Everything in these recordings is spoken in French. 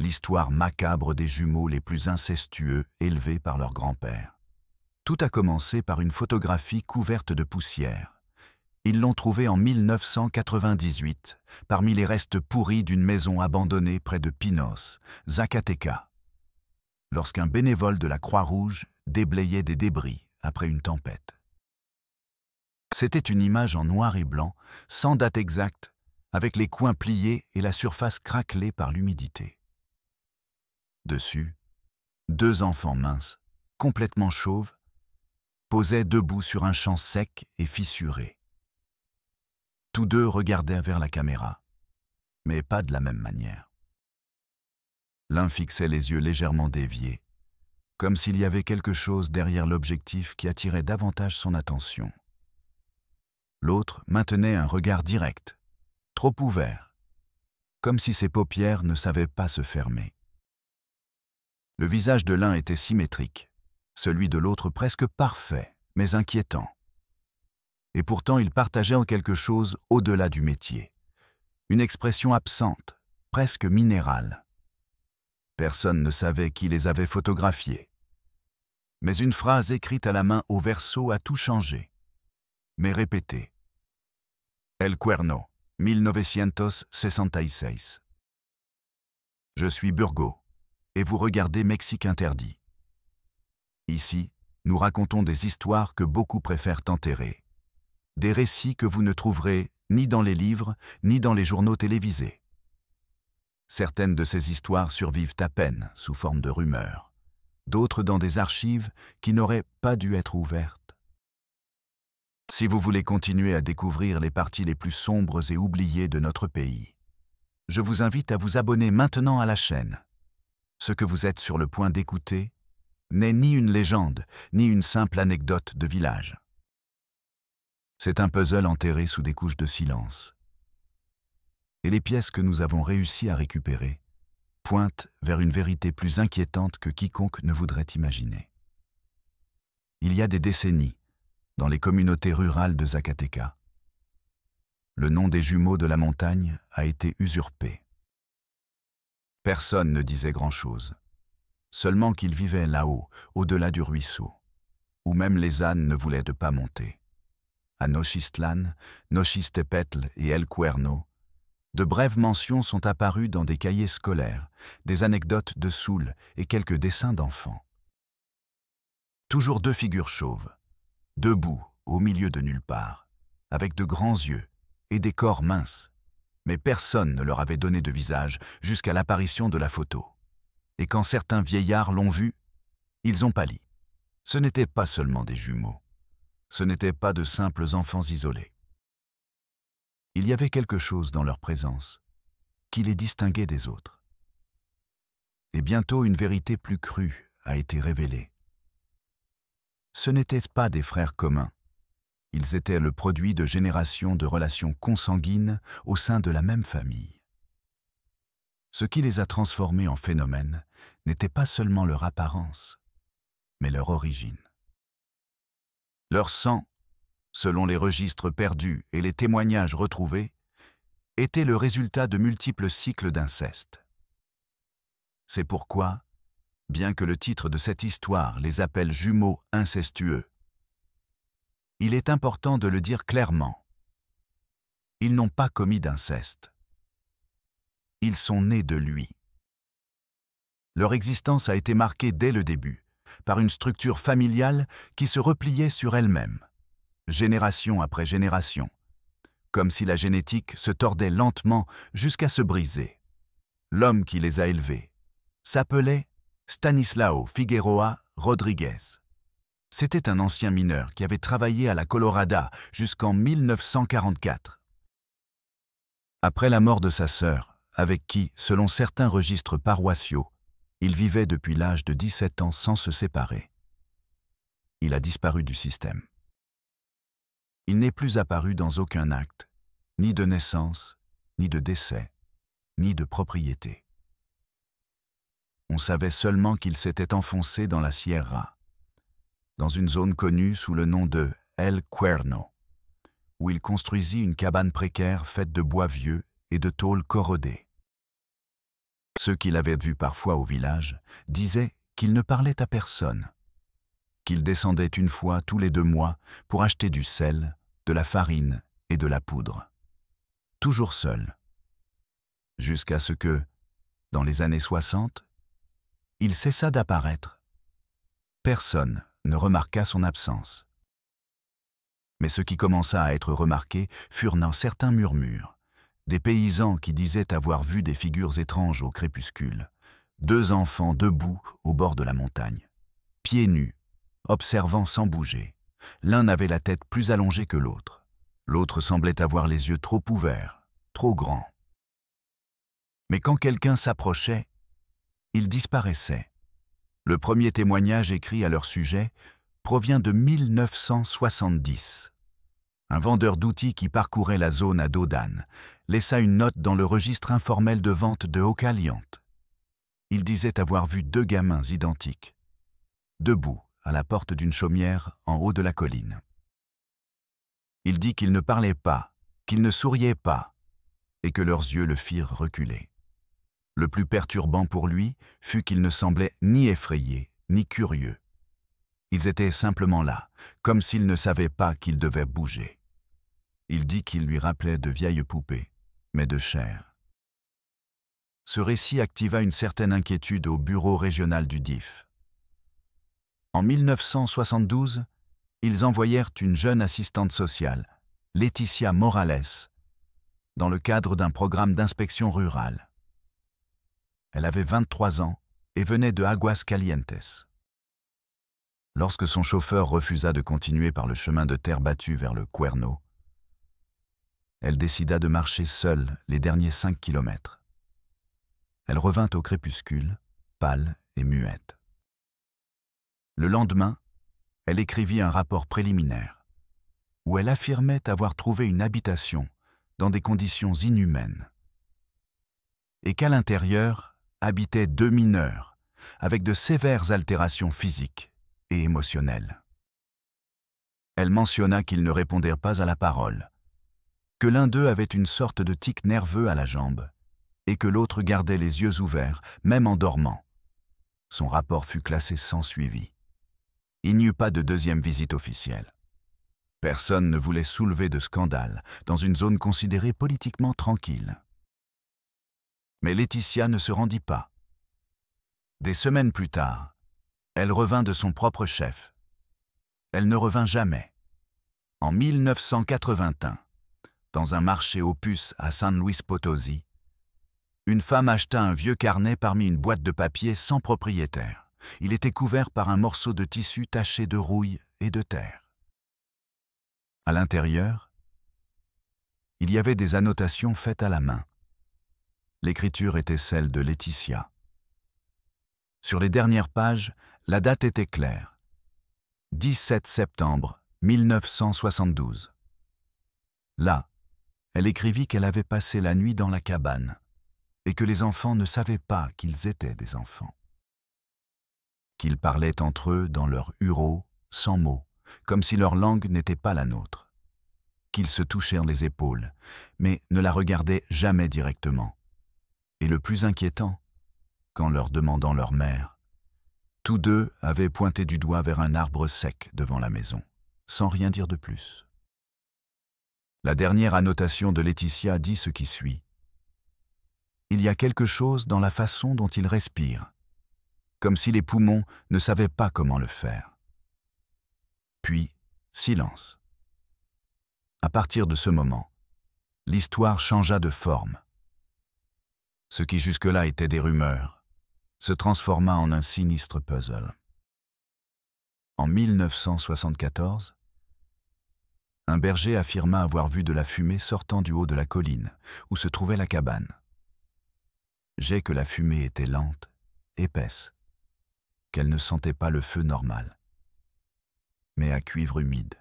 l'histoire macabre des jumeaux les plus incestueux élevés par leur grand-père. Tout a commencé par une photographie couverte de poussière. Ils l'ont trouvée en 1998, parmi les restes pourris d'une maison abandonnée près de Pinos, Zacatecas, lorsqu'un bénévole de la Croix-Rouge déblayait des débris après une tempête. C'était une image en noir et blanc, sans date exacte, avec les coins pliés et la surface craquelée par l'humidité. Dessus, 2 enfants minces, complètement chauves, posaient debout sur un champ sec et fissuré. Tous 2 regardaient vers la caméra, mais pas de la même manière. L'un fixait les yeux légèrement déviés, comme s'il y avait quelque chose derrière l'objectif qui attirait davantage son attention. L'autre maintenait un regard direct, trop ouvert, comme si ses paupières ne savaient pas se fermer. Le visage de l'un était symétrique, celui de l'autre presque parfait, mais inquiétant. Et pourtant il partageait en quelque chose au-delà du métier, une expression absente, presque minérale. Personne ne savait qui les avait photographiés. Mais une phrase écrite à la main au verso a tout changé, mais répétée. El Cuerno, 1966. Je suis Burgo, et vous regardez Mexique interdit. Ici, nous racontons des histoires que beaucoup préfèrent enterrer. Des récits que vous ne trouverez ni dans les livres, ni dans les journaux télévisés. Certaines de ces histoires survivent à peine sous forme de rumeurs, d'autres dans des archives qui n'auraient pas dû être ouvertes. Si vous voulez continuer à découvrir les parties les plus sombres et oubliées de notre pays, je vous invite à vous abonner maintenant à la chaîne. Ce que vous êtes sur le point d'écouter n'est ni une légende, ni une simple anecdote de village. C'est un puzzle enterré sous des couches de silence. Et les pièces que nous avons réussi à récupérer pointent vers une vérité plus inquiétante que quiconque ne voudrait imaginer. Il y a des décennies, dans les communautés rurales de Zacatecas, le nom des jumeaux de la montagne a été usurpé. Personne ne disait grand-chose, seulement qu'ils vivaient là-haut, au-delà du ruisseau, où même les ânes ne voulaient de pas monter. À Nochistlán, Nochistepetl et El Cuerno, de brèves mentions sont apparues dans des cahiers scolaires, des anecdotes de Soul et quelques dessins d'enfants. Toujours 2 figures chauves, debout au milieu de nulle part, avec de grands yeux et des corps minces. Mais personne ne leur avait donné de visage jusqu'à l'apparition de la photo. Et quand certains vieillards l'ont vu, ils ont pâli. Ce n'étaient pas seulement des jumeaux. Ce n'étaient pas de simples enfants isolés. Il y avait quelque chose dans leur présence qui les distinguait des autres. Et bientôt une vérité plus crue a été révélée. Ce n'étaient pas des frères communs. Ils étaient le produit de générations de relations consanguines au sein de la même famille. Ce qui les a transformés en phénomènes n'était pas seulement leur apparence, mais leur origine. Leur sang, selon les registres perdus et les témoignages retrouvés, était le résultat de multiples cycles d'inceste. C'est pourquoi, bien que le titre de cette histoire les appelle jumeaux incestueux, il est important de le dire clairement. Ils n'ont pas commis d'inceste. Ils sont nés de lui. Leur existence a été marquée dès le début par une structure familiale qui se repliait sur elle-même, génération après génération, comme si la génétique se tordait lentement jusqu'à se briser. L'homme qui les a élevés s'appelait Stanislao Figueroa Rodriguez. C'était un ancien mineur qui avait travaillé à la Colorada jusqu'en 1944. Après la mort de sa sœur, avec qui, selon certains registres paroissiaux, il vivait depuis l'âge de 17 ans sans se séparer, il a disparu du système. Il n'est plus apparu dans aucun acte, ni de naissance, ni de décès, ni de propriété. On savait seulement qu'il s'était enfoncé dans la Sierra, dans une zone connue sous le nom de El Cuerno, où il construisit une cabane précaire faite de bois vieux et de tôles corrodées. Ceux qui l'avaient vu parfois au village disaient qu'il ne parlait à personne, qu'il descendait une fois tous les 2 mois pour acheter du sel, de la farine et de la poudre. Toujours seul. Jusqu'à ce que, dans les années 60, il cessa d'apparaître. Personne ne remarqua son absence. Mais ce qui commença à être remarqué furent certains murmures, des paysans qui disaient avoir vu des figures étranges au crépuscule, 2 enfants debout au bord de la montagne, pieds nus, observant sans bouger. L'un avait la tête plus allongée que l'autre. L'autre semblait avoir les yeux trop ouverts, trop grands. Mais quand quelqu'un s'approchait, il disparaissait. Le premier témoignage écrit à leur sujet provient de 1970. Un vendeur d'outils qui parcourait la zone à dos d'âne laissa une note dans le registre informel de vente de Oakaliant. Il disait avoir vu 2 gamins identiques, debout à la porte d'une chaumière en haut de la colline. Il dit qu'ils ne parlaient pas, qu'ils ne souriaient pas, et que leurs yeux le firent reculer. Le plus perturbant pour lui fut qu'ils ne semblaient ni effrayés, ni curieux. Ils étaient simplement là, comme s'ils ne savaient pas qu'ils devaient bouger. Il dit qu'ils lui rappelaient de vieilles poupées, mais de chair. Ce récit activa une certaine inquiétude au bureau régional du DIF. En 1972, ils envoyèrent une jeune assistante sociale, Laetitia Morales, dans le cadre d'un programme d'inspection rurale. Elle avait 23 ans et venait de Aguascalientes. Lorsque son chauffeur refusa de continuer par le chemin de terre battue vers le Cuerno, elle décida de marcher seule les derniers 5 kilomètres. Elle revint au crépuscule, pâle et muette. Le lendemain, elle écrivit un rapport préliminaire, où elle affirmait avoir trouvé une habitation dans des conditions inhumaines, et qu'à l'intérieur habitaient 2 mineurs, avec de sévères altérations physiques et émotionnelles. Elle mentionna qu'ils ne répondirent pas à la parole, que l'un d'eux avait une sorte de tic nerveux à la jambe, et que l'autre gardait les yeux ouverts, même en dormant. Son rapport fut classé sans suivi. Il n'y eut pas de 2e visite officielle. Personne ne voulait soulever de scandale dans une zone considérée politiquement tranquille. Mais Laetitia ne se rendit pas. Des semaines plus tard, elle revint de son propre chef. Elle ne revint jamais. En 1981, dans un marché aux puces à San Luis Potosí, une femme acheta un vieux carnet parmi une boîte de papier sans propriétaire. Il était couvert par un morceau de tissu taché de rouille et de terre. À l'intérieur, il y avait des annotations faites à la main. L'écriture était celle de Laetitia. Sur les dernières pages, la date était claire. 17 septembre 1972. Là, elle écrivit qu'elle avait passé la nuit dans la cabane et que les enfants ne savaient pas qu'ils étaient des enfants. Qu'ils parlaient entre eux dans leur uro, sans mots, comme si leur langue n'était pas la nôtre. Qu'ils se touchèrent les épaules, mais ne la regardaient jamais directement. Et le plus inquiétant, qu'en leur demandant leur mère, tous 2 avaient pointé du doigt vers un arbre sec devant la maison, sans rien dire de plus. La dernière annotation de Laetitia dit ce qui suit. Il y a quelque chose dans la façon dont il respire, comme si les poumons ne savaient pas comment le faire. Puis, silence. À partir de ce moment, l'histoire changea de forme. Ce qui jusque-là était des rumeurs se transforma en un sinistre puzzle. En 1974, un berger affirma avoir vu de la fumée sortant du haut de la colline où se trouvait la cabane. J'ai que la fumée était lente, épaisse, qu'elle ne sentait pas le feu normal, mais à cuivre humide.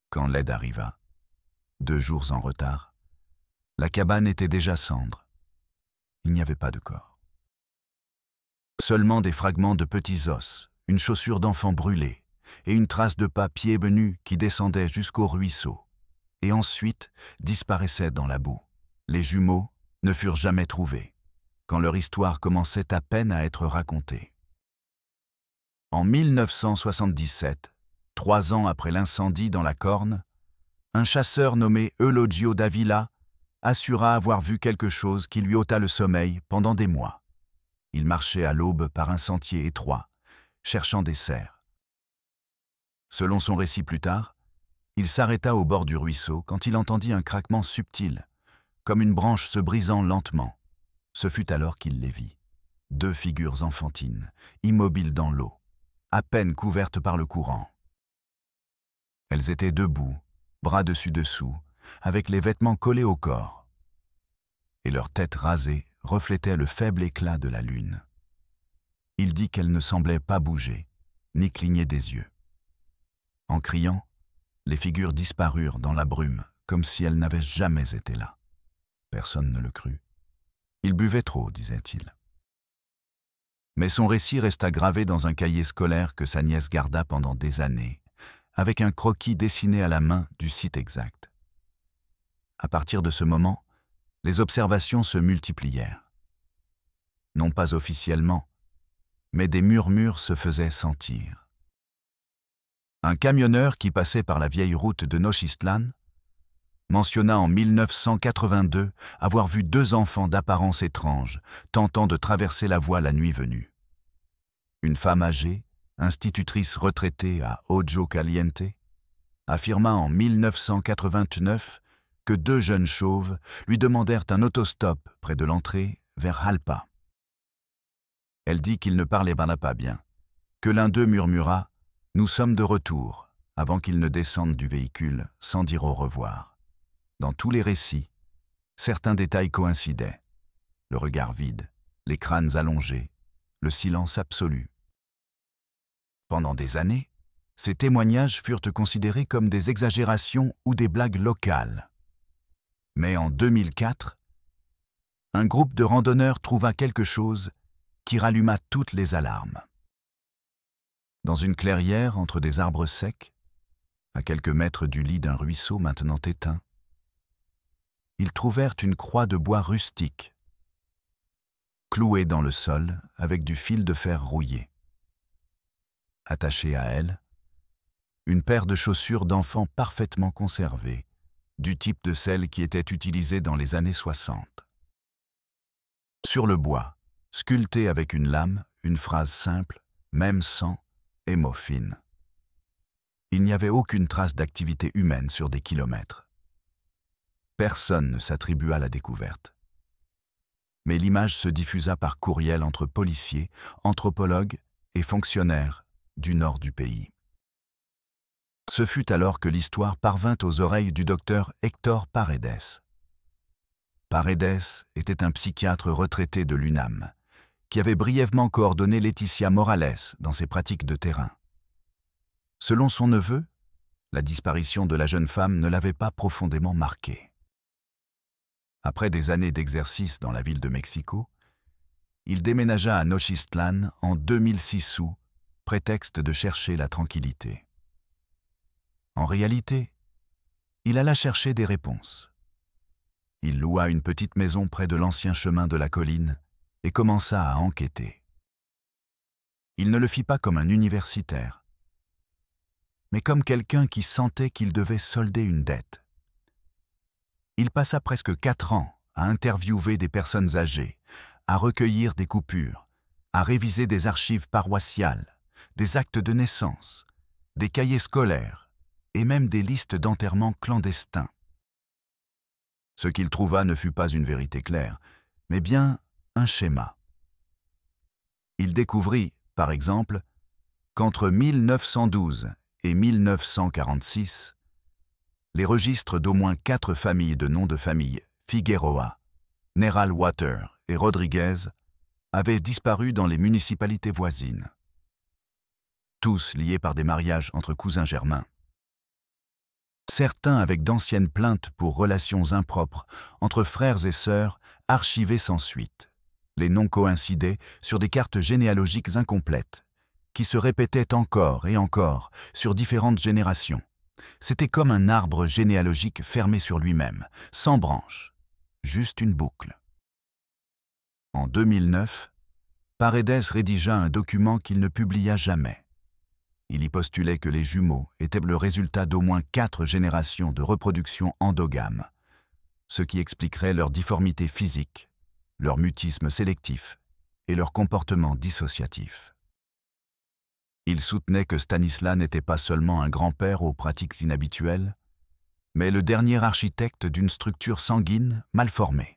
Quand l'aide arriva, 2 jours en retard, la cabane était déjà cendre. Il n'y avait pas de corps. Seulement des fragments de petits os, une chaussure d'enfant brûlée et une trace de pas pieds nus qui descendait jusqu'au ruisseau, et ensuite disparaissait dans la boue. Les jumeaux ne furent jamais trouvés. quand leur histoire commençait à peine à être racontée. En 1977, 3 ans après l'incendie dans la Corne, un chasseur nommé Eulogio Davila assura avoir vu quelque chose qui lui ôta le sommeil pendant des mois. Il marchait à l'aube par un sentier étroit, cherchant des cerfs. Selon son récit plus tard, il s'arrêta au bord du ruisseau quand il entendit un craquement subtil, comme une branche se brisant lentement. Ce fut alors qu'il les vit. 2 figures enfantines, immobiles dans l'eau, à peine couvertes par le courant. Elles étaient debout, bras dessus dessous, avec les vêtements collés au corps. Et leurs têtes rasées reflétaient le faible éclat de la lune. Il dit qu'elles ne semblaient pas bouger, ni cligner des yeux. En criant, les figures disparurent dans la brume, comme si elles n'avaient jamais été là. Personne ne le crut. Il buvait trop, disait-il. Mais son récit resta gravé dans un cahier scolaire que sa nièce garda pendant des années, avec un croquis dessiné à la main du site exact. À partir de ce moment, les observations se multiplièrent. Non pas officiellement, mais des murmures se faisaient sentir. Un camionneur qui passait par la vieille route de Nochistlan mentionna en 1982 avoir vu 2 enfants d'apparence étrange tentant de traverser la voie la nuit venue. Une femme âgée, institutrice retraitée à Ojo Caliente, affirma en 1989 que 2 jeunes chauves lui demandèrent un autostop près de l'entrée vers Jalpa. Elle dit qu'ils ne parlaient pas bien, que l'un d'eux murmura « Nous sommes de retour » avant qu'ils ne descendent du véhicule sans dire au revoir. Dans tous les récits, certains détails coïncidaient. Le regard vide, les crânes allongés, le silence absolu. Pendant des années, ces témoignages furent considérés comme des exagérations ou des blagues locales. Mais en 2004, un groupe de randonneurs trouva quelque chose qui ralluma toutes les alarmes. Dans une clairière entre des arbres secs, à quelques mètres du lit d'un ruisseau maintenant éteint, ils trouvèrent une croix de bois rustique, clouée dans le sol avec du fil de fer rouillé. Attachée à elle, une paire de chaussures d'enfant parfaitement conservées, du type de celles qui étaient utilisées dans les années 60. Sur le bois, sculptée avec une lame, une phrase simple, même sang et mots fines. Il n'y avait aucune trace d'activité humaine sur des kilomètres. Personne ne s'attribua la découverte. Mais l'image se diffusa par courriel entre policiers, anthropologues et fonctionnaires du nord du pays. Ce fut alors que l'histoire parvint aux oreilles du docteur Héctor Paredes. Paredes était un psychiatre retraité de l'UNAM, qui avait brièvement coordonné Laetitia Morales dans ses pratiques de terrain. Selon son neveu, la disparition de la jeune femme ne l'avait pas profondément marqué. Après des années d'exercice dans la ville de Mexico, il déménagea à Nochistlan en 2006 sous prétexte de chercher la tranquillité. En réalité, il alla chercher des réponses. Il loua une petite maison près de l'ancien chemin de la colline et commença à enquêter. Il ne le fit pas comme un universitaire, mais comme quelqu'un qui sentait qu'il devait solder une dette. Il passa presque 4 ans à interviewer des personnes âgées, à recueillir des coupures, à réviser des archives paroissiales, des actes de naissance, des cahiers scolaires et même des listes d'enterrements clandestins. Ce qu'il trouva ne fut pas une vérité claire, mais bien un schéma. Il découvrit, par exemple, qu'entre 1912 et 1946, les registres d'au moins 4 familles de noms de famille, Figueroa, Neralwater et Rodriguez, avaient disparu dans les municipalités voisines. Tous liés par des mariages entre cousins germains. Certains avec d'anciennes plaintes pour relations impropres entre frères et sœurs archivées sans suite. Les noms coïncidaient sur des cartes généalogiques incomplètes, qui se répétaient encore et encore sur différentes générations. C'était comme un arbre généalogique fermé sur lui-même, sans branches, juste une boucle. En 2009, Paredes rédigea un document qu'il ne publia jamais. Il y postulait que les jumeaux étaient le résultat d'au moins 4 générations de reproduction endogame, ce qui expliquerait leur difformité physique, leur mutisme sélectif et leur comportement dissociatif. Il soutenait que Stanislas n'était pas seulement un grand-père aux pratiques inhabituelles, mais le dernier architecte d'une structure sanguine mal formée.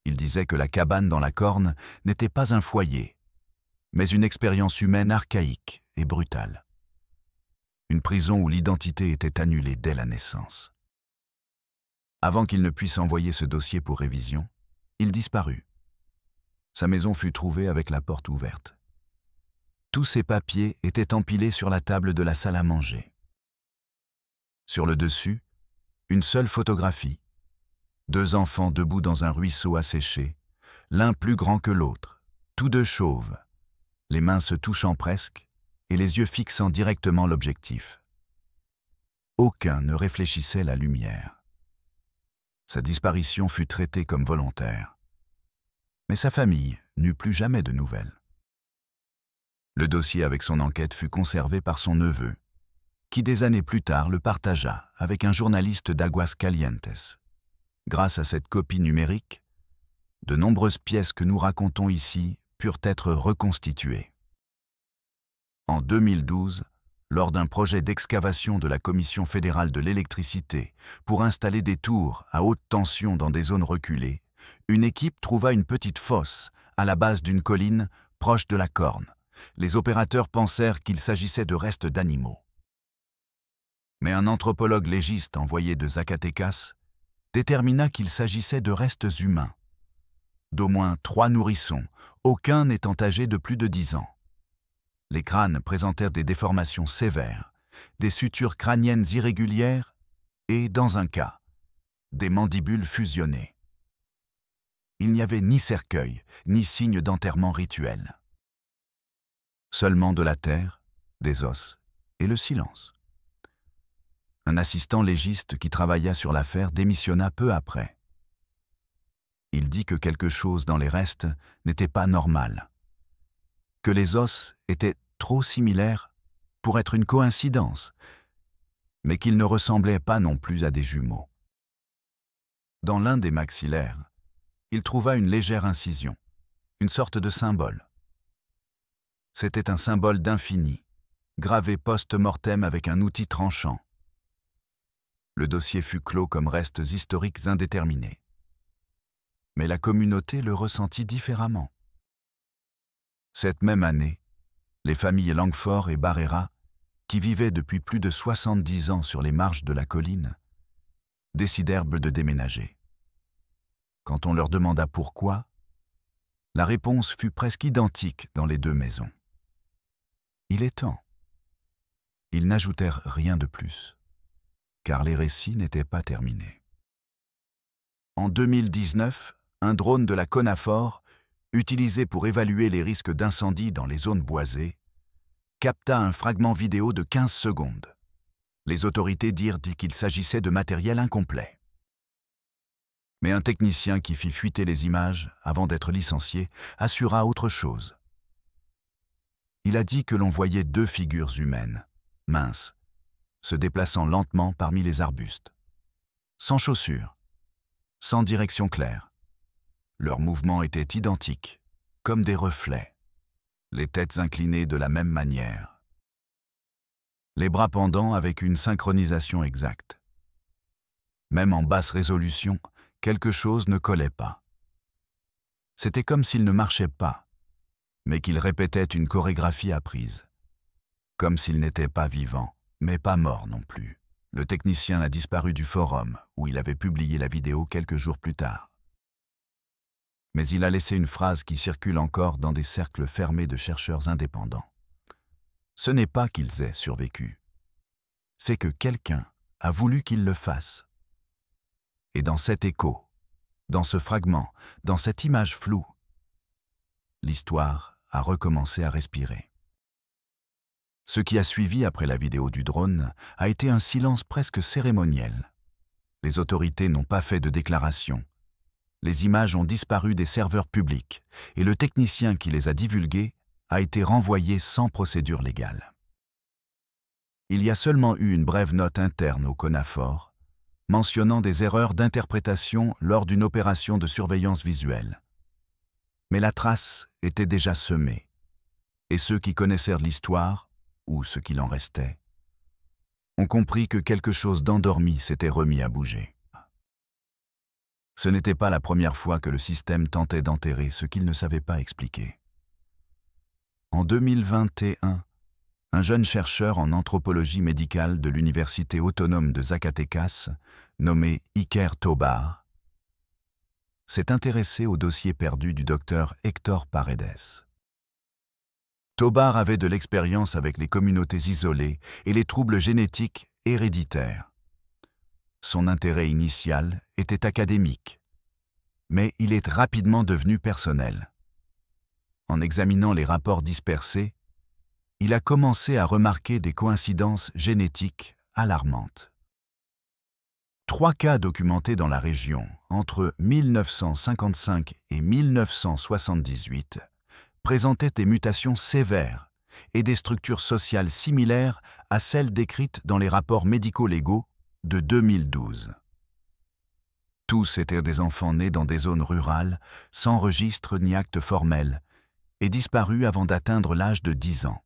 Il disait que la cabane dans la corne n'était pas un foyer, mais une expérience humaine archaïque et brutale. Une prison où l'identité était annulée dès la naissance. Avant qu'il ne puisse envoyer ce dossier pour révision, il disparut. Sa maison fut trouvée avec la porte ouverte. Tous ses papiers étaient empilés sur la table de la salle à manger. Sur le dessus, une seule photographie. 2 enfants debout dans un ruisseau asséché, l'un plus grand que l'autre, tous deux chauves, les mains se touchant presque et les yeux fixant directement l'objectif. Aucun ne réfléchissait la lumière. Sa disparition fut traitée comme volontaire. Mais sa famille n'eut plus jamais de nouvelles. Le dossier avec son enquête fut conservé par son neveu, qui des années plus tard le partagea avec un journaliste d'Aguascalientes. Grâce à cette copie numérique, de nombreuses pièces que nous racontons ici purent être reconstituées. En 2012, lors d'un projet d'excavation de la Commission fédérale de l'électricité pour installer des tours à haute tension dans des zones reculées, une équipe trouva une petite fosse à la base d'une colline proche de la corne. Les opérateurs pensèrent qu'il s'agissait de restes d'animaux. Mais un anthropologue légiste envoyé de Zacatecas détermina qu'il s'agissait de restes humains. D'au moins 3 nourrissons, aucun n'étant âgé de plus de 10 ans. Les crânes présentèrent des déformations sévères, des sutures crâniennes irrégulières et, dans un cas, des mandibules fusionnées. Il n'y avait ni cercueil, ni signe d'enterrement rituel. Seulement de la terre, des os et le silence. Un assistant légiste qui travailla sur l'affaire démissionna peu après. Il dit que quelque chose dans les restes n'était pas normal, que les os étaient trop similaires pour être une coïncidence, mais qu'ils ne ressemblaient pas non plus à des jumeaux. Dans l'un des maxillaires, il trouva une légère incision, une sorte de symbole. C'était un symbole d'infini, gravé post-mortem avec un outil tranchant. Le dossier fut clos comme restes historiques indéterminés. Mais la communauté le ressentit différemment. Cette même année, les familles Langford et Barrera, qui vivaient depuis plus de 70 ans sur les marges de la colline, décidèrent de déménager. Quand on leur demanda pourquoi, la réponse fut presque identique dans les 2 maisons. Il est temps. Ils n'ajoutèrent rien de plus, car les récits n'étaient pas terminés. En 2019, un drone de la CONAFOR, utilisé pour évaluer les risques d'incendie dans les zones boisées, capta un fragment vidéo de 15 secondes. Les autorités dirent qu'il s'agissait de matériel incomplet. Mais un technicien qui fit fuiter les images avant d'être licencié assura autre chose. Il a dit que l'on voyait 2 figures humaines, minces, se déplaçant lentement parmi les arbustes. Sans chaussures, sans direction claire. Leurs mouvements étaient identiques, comme des reflets, les têtes inclinées de la même manière. Les bras pendants avec une synchronisation exacte. Même en basse résolution, quelque chose ne collait pas. C'était comme s'ils ne marchaient pas, mais qu'ils répétaient une chorégraphie apprise. Comme s'ils n'étaient pas vivants, mais pas morts non plus. Le technicien a disparu du forum où il avait publié la vidéo quelques jours plus tard. Mais il a laissé une phrase qui circule encore dans des cercles fermés de chercheurs indépendants. Ce n'est pas qu'ils aient survécu, c'est que quelqu'un a voulu qu'ils le fassent. Et dans cet écho, dans ce fragment, dans cette image floue, l'histoire a recommencé à respirer. Ce qui a suivi après la vidéo du drone a été un silence presque cérémoniel. Les autorités n'ont pas fait de déclaration, Les images ont disparu des serveurs publics et le technicien qui les a divulguées a été renvoyé sans procédure légale. Il y a seulement eu une brève note interne au CONAFOR mentionnant des erreurs d'interprétation lors d'une opération de surveillance visuelle. Mais la trace était déjà semée, et ceux qui connaissèrent l'histoire, ou ce qu'il en restait, ont compris que quelque chose d'endormi s'était remis à bouger. Ce n'était pas la première fois que le système tentait d'enterrer ce qu'il ne savait pas expliquer. En 2021, un jeune chercheur en anthropologie médicale de l'Université autonome de Zacatecas, nommé Iker Tobar, s'est intéressé au dossier perdu du docteur Héctor Paredes. Tobar avait de l'expérience avec les communautés isolées et les troubles génétiques héréditaires. Son intérêt initial était académique, mais il est rapidement devenu personnel. En examinant les rapports dispersés, il a commencé à remarquer des coïncidences génétiques alarmantes. 3 cas documentés dans la région entre 1955 et 1978 présentaient des mutations sévères et des structures sociales similaires à celles décrites dans les rapports médico-légaux de 2012. Tous étaient des enfants nés dans des zones rurales, sans registre ni acte formel, et disparus avant d'atteindre l'âge de 10 ans.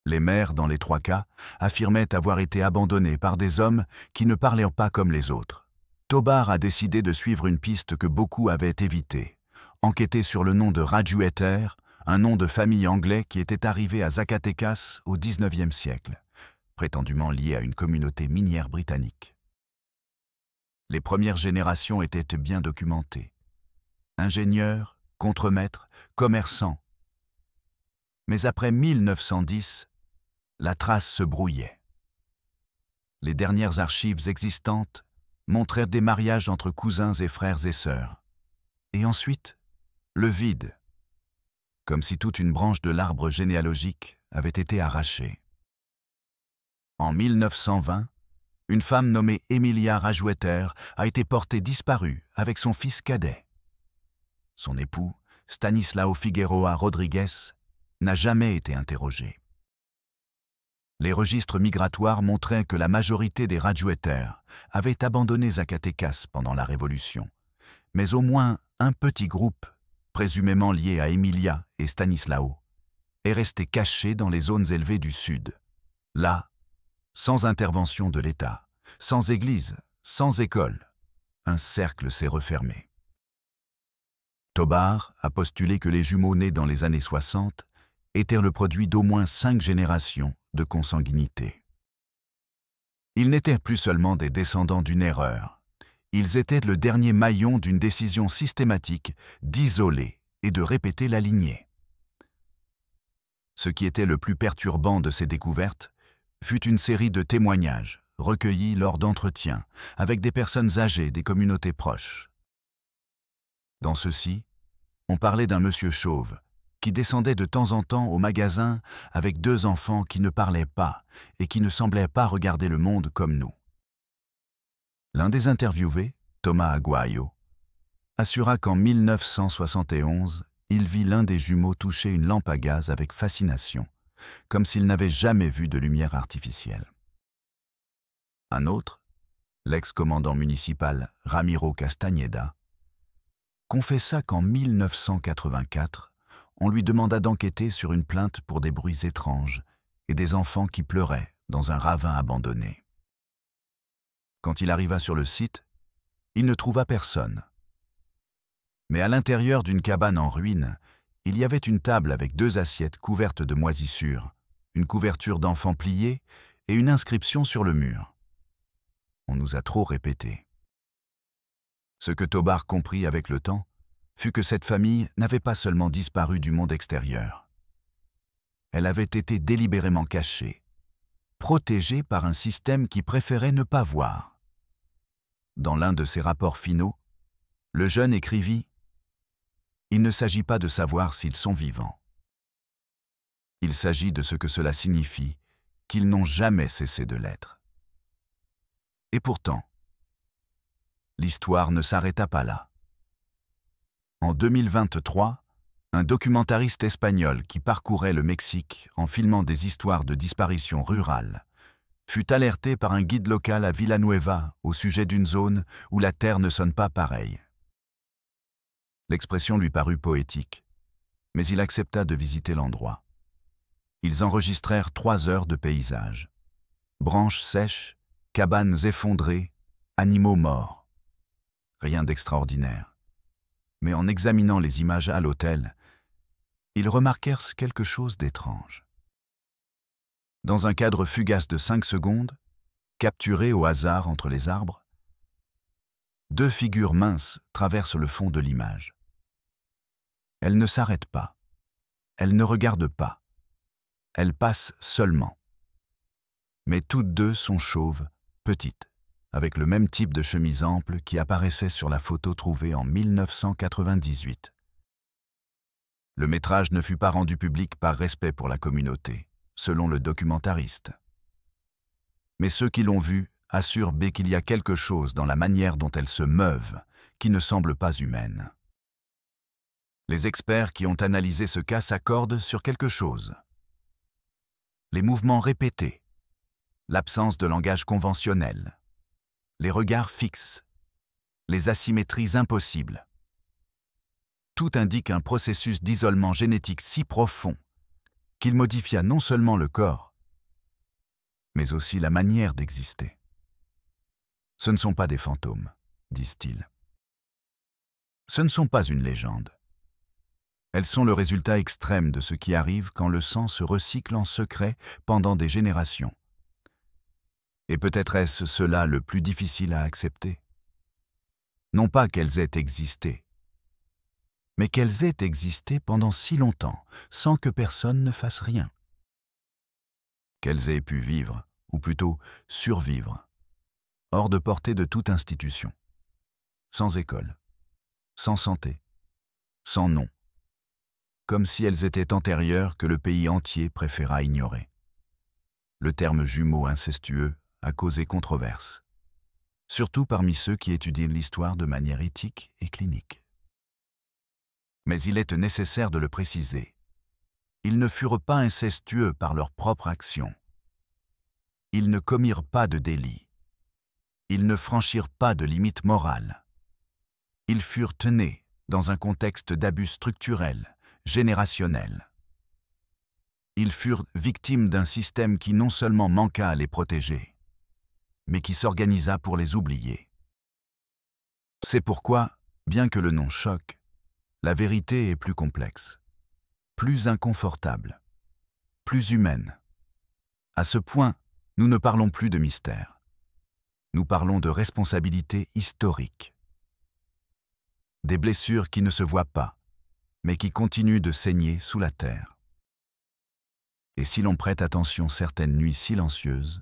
Les mères, dans les 3 cas, affirmaient avoir été abandonnées par des hommes qui ne parlaient pas comme les autres. Tobar a décidé de suivre une piste que beaucoup avaient évitée, enquêter sur le nom de Rajueter, un nom de famille anglais qui était arrivé à Zacatecas au XIXe siècle, prétendument lié à une communauté minière britannique. Les premières générations étaient bien documentées. Ingénieurs, contremaîtres, commerçants. Mais après 1910, la trace se brouillait. Les dernières archives existantes montraient des mariages entre cousins et frères et sœurs. Et ensuite, le vide, comme si toute une branche de l'arbre généalogique avait été arrachée. En 1920, une femme nommée Emilia Rajueter a été portée disparue avec son fils cadet. Son époux, Stanislao Figueroa Rodrigues, n'a jamais été interrogé. Les registres migratoires montraient que la majorité des Rajueter avaient abandonné Zacatecas pendant la Révolution, mais au moins un petit groupe, présumément lié à Emilia et Stanislao, est resté caché dans les zones élevées du Sud. Là, sans intervention de l'État, sans église, sans école, un cercle s'est refermé. Tobar a postulé que les jumeaux nés dans les années 60 étaient le produit d'au moins 5 générations de consanguinité. Ils n'étaient plus seulement des descendants d'une erreur, ils étaient le dernier maillon d'une décision systématique d'isoler et de répéter la lignée. Ce qui était le plus perturbant de ces découvertes fut une série de témoignages recueillis lors d'entretiens avec des personnes âgées des communautés proches. Dans ceux-ci, on parlait d'un monsieur chauve qui descendait de temps en temps au magasin avec 2 enfants qui ne parlaient pas et qui ne semblaient pas regarder le monde comme nous. L'un des interviewés, Thomas Aguayo, assura qu'en 1971, il vit l'un des jumeaux toucher une lampe à gaz avec fascination, comme s'il n'avait jamais vu de lumière artificielle. Un autre, l'ex-commandant municipal Ramiro Castañeda, confessa qu'en 1984, on lui demanda d'enquêter sur une plainte pour des bruits étranges et des enfants qui pleuraient dans un ravin abandonné. Quand il arriva sur le site, il ne trouva personne. Mais à l'intérieur d'une cabane en ruine, il y avait une table avec 2 assiettes couvertes de moisissures, une couverture d'enfants pliée et une inscription sur le mur. On nous a trop répété. Ce que Tobar comprit avec le temps fut que cette famille n'avait pas seulement disparu du monde extérieur. Elle avait été délibérément cachée, protégée par un système qui préférait ne pas voir. Dans l'un de ses rapports finaux, le jeune écrivit « Il ne s'agit pas de savoir s'ils sont vivants. Il s'agit de ce que cela signifie qu'ils n'ont jamais cessé de l'être. » Et pourtant, l'histoire ne s'arrêta pas là. En 2023, un documentariste espagnol qui parcourait le Mexique en filmant des histoires de disparitions rurales fut alerté par un guide local à Villanueva au sujet d'une zone où la terre ne sonne pas pareil. L'expression lui parut poétique, mais il accepta de visiter l'endroit. Ils enregistrèrent 3 heures de paysage. Branches sèches, cabanes effondrées, animaux morts. Rien d'extraordinaire. Mais en examinant les images à l'hôtel, ils remarquèrent quelque chose d'étrange. Dans un cadre fugace de 5 secondes, capturé au hasard entre les arbres, 2 figures minces traversent le fond de l'image. Elles ne s'arrêtent pas. Elles ne regardent pas. Elles passent seulement. Mais toutes 2 sont chauves, petites, avec le même type de chemise ample qui apparaissait sur la photo trouvée en 1998. Le métrage ne fut pas rendu public par respect pour la communauté, selon le documentariste. Mais ceux qui l'ont vu assurent qu'il y a quelque chose dans la manière dont elles se meuvent qui ne semble pas humaine. Les experts qui ont analysé ce cas s'accordent sur quelque chose. Les mouvements répétés, l'absence de langage conventionnel, les regards fixes, les asymétries impossibles. Tout indique un processus d'isolement génétique si profond qu'il modifia non seulement le corps, mais aussi la manière d'exister. Ce ne sont pas des fantômes, disent-ils. Ce ne sont pas une légende. Elles sont le résultat extrême de ce qui arrive quand le sang se recycle en secret pendant des générations. Et peut-être est-ce cela le plus difficile à accepter. Non pas qu'elles aient existé, mais qu'elles aient existé pendant si longtemps, sans que personne ne fasse rien. Qu'elles aient pu vivre, ou plutôt survivre, hors de portée de toute institution, sans école, sans santé, sans nom, comme si elles étaient antérieures que le pays entier préféra ignorer. Le terme jumeaux incestueux a causé controverse, surtout parmi ceux qui étudient l'histoire de manière éthique et clinique. Mais il est nécessaire de le préciser. Ils ne furent pas incestueux par leur propre action. Ils ne commirent pas de délit. Ils ne franchirent pas de limites morales. Ils furent nés dans un contexte d'abus structurels, générationnels. Ils furent victimes d'un système qui non seulement manqua à les protéger, mais qui s'organisa pour les oublier. C'est pourquoi, bien que le nom choque, la vérité est plus complexe, plus inconfortable, plus humaine. À ce point, nous ne parlons plus de mystère. Nous parlons de responsabilité historique. Des blessures qui ne se voient pas, mais qui continuent de saigner sous la terre. Et si l'on prête attention certaines nuits silencieuses,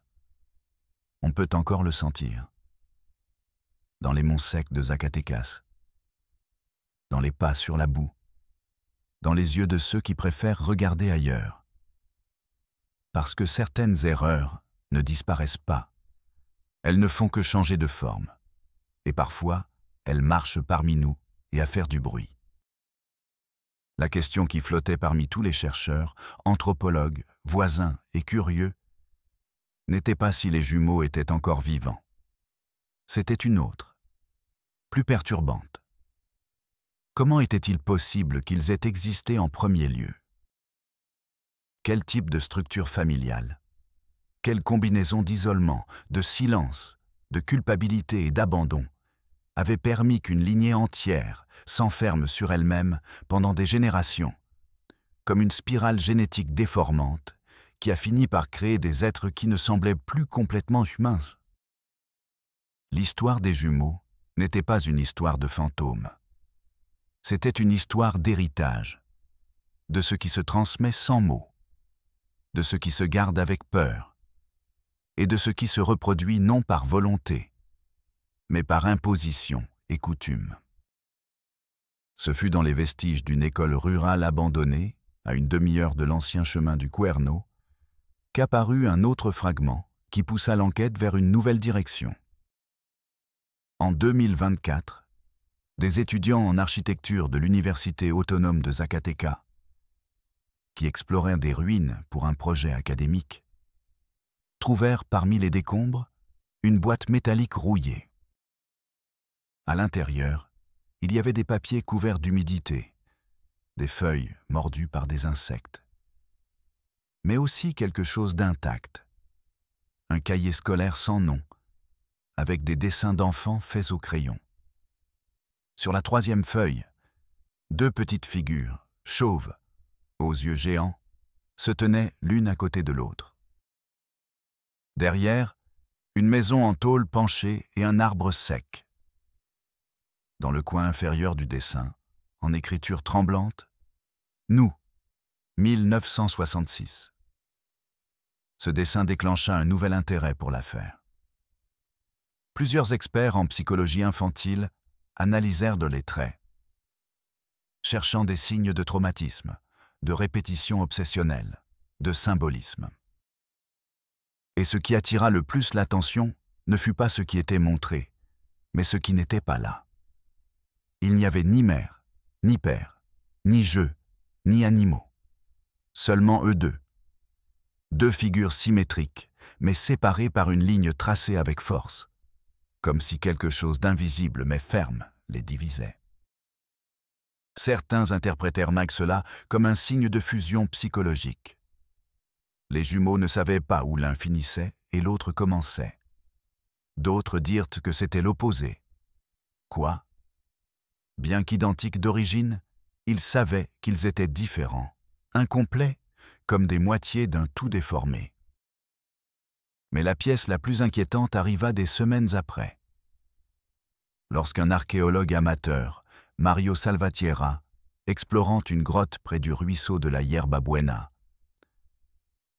on peut encore le sentir. Dans les monts secs de Zacatecas, dans les pas sur la boue, dans les yeux de ceux qui préfèrent regarder ailleurs. Parce que certaines erreurs ne disparaissent pas. Elles ne font que changer de forme. Et parfois, elles marchent parmi nous et à faire du bruit. La question qui flottait parmi tous les chercheurs, anthropologues, voisins et curieux, n'était pas si les jumeaux étaient encore vivants. C'était une autre, plus perturbante. Comment était-il possible qu'ils aient existé en premier lieu? Quel type de structure familiale? Quelle combinaison d'isolement, de silence, de culpabilité et d'abandon avait permis qu'une lignée entière s'enferme sur elle-même pendant des générations, comme une spirale génétique déformante qui a fini par créer des êtres qui ne semblaient plus complètement humains? L'histoire des jumeaux n'était pas une histoire de fantômes. C'était une histoire d'héritage, de ce qui se transmet sans mots, de ce qui se garde avec peur, et de ce qui se reproduit non par volonté, mais par imposition et coutume. Ce fut dans les vestiges d'une école rurale abandonnée, à une demi-heure de l'ancien chemin du Cuerno, qu'apparut un autre fragment qui poussa l'enquête vers une nouvelle direction. En 2024, des étudiants en architecture de l'Université autonome de Zacatecas, qui exploraient des ruines pour un projet académique, trouvèrent parmi les décombres une boîte métallique rouillée. À l'intérieur, il y avait des papiers couverts d'humidité, des feuilles mordues par des insectes, mais aussi quelque chose d'intact, un cahier scolaire sans nom, avec des dessins d'enfants faits au crayon. Sur la troisième feuille, deux petites figures, chauves, aux yeux géants, se tenaient l'une à côté de l'autre. Derrière, une maison en tôle penchée et un arbre sec. Dans le coin inférieur du dessin, en écriture tremblante, « Nous, 1966 ». Ce dessin déclencha un nouvel intérêt pour l'affaire. Plusieurs experts en psychologie infantile analysèrent les traits, cherchant des signes de traumatisme, de répétition obsessionnelle, de symbolisme. Et ce qui attira le plus l'attention ne fut pas ce qui était montré, mais ce qui n'était pas là. Il n'y avait ni mère, ni père, ni jeu, ni animaux. Seulement eux deux. Deux figures symétriques, mais séparées par une ligne tracée avec force, comme si quelque chose d'invisible mais ferme les divisait. Certains interprétèrent cela comme un signe de fusion psychologique. Les jumeaux ne savaient pas où l'un finissait et l'autre commençait. D'autres dirent que c'était l'opposé. Quoi? Bien qu'identiques d'origine, ils savaient qu'ils étaient différents, incomplets, comme des moitiés d'un tout déformé. Mais la pièce la plus inquiétante arriva des semaines après. Lorsqu'un archéologue amateur, Mario Salvatierra, explorant une grotte près du ruisseau de la Yerba Buena,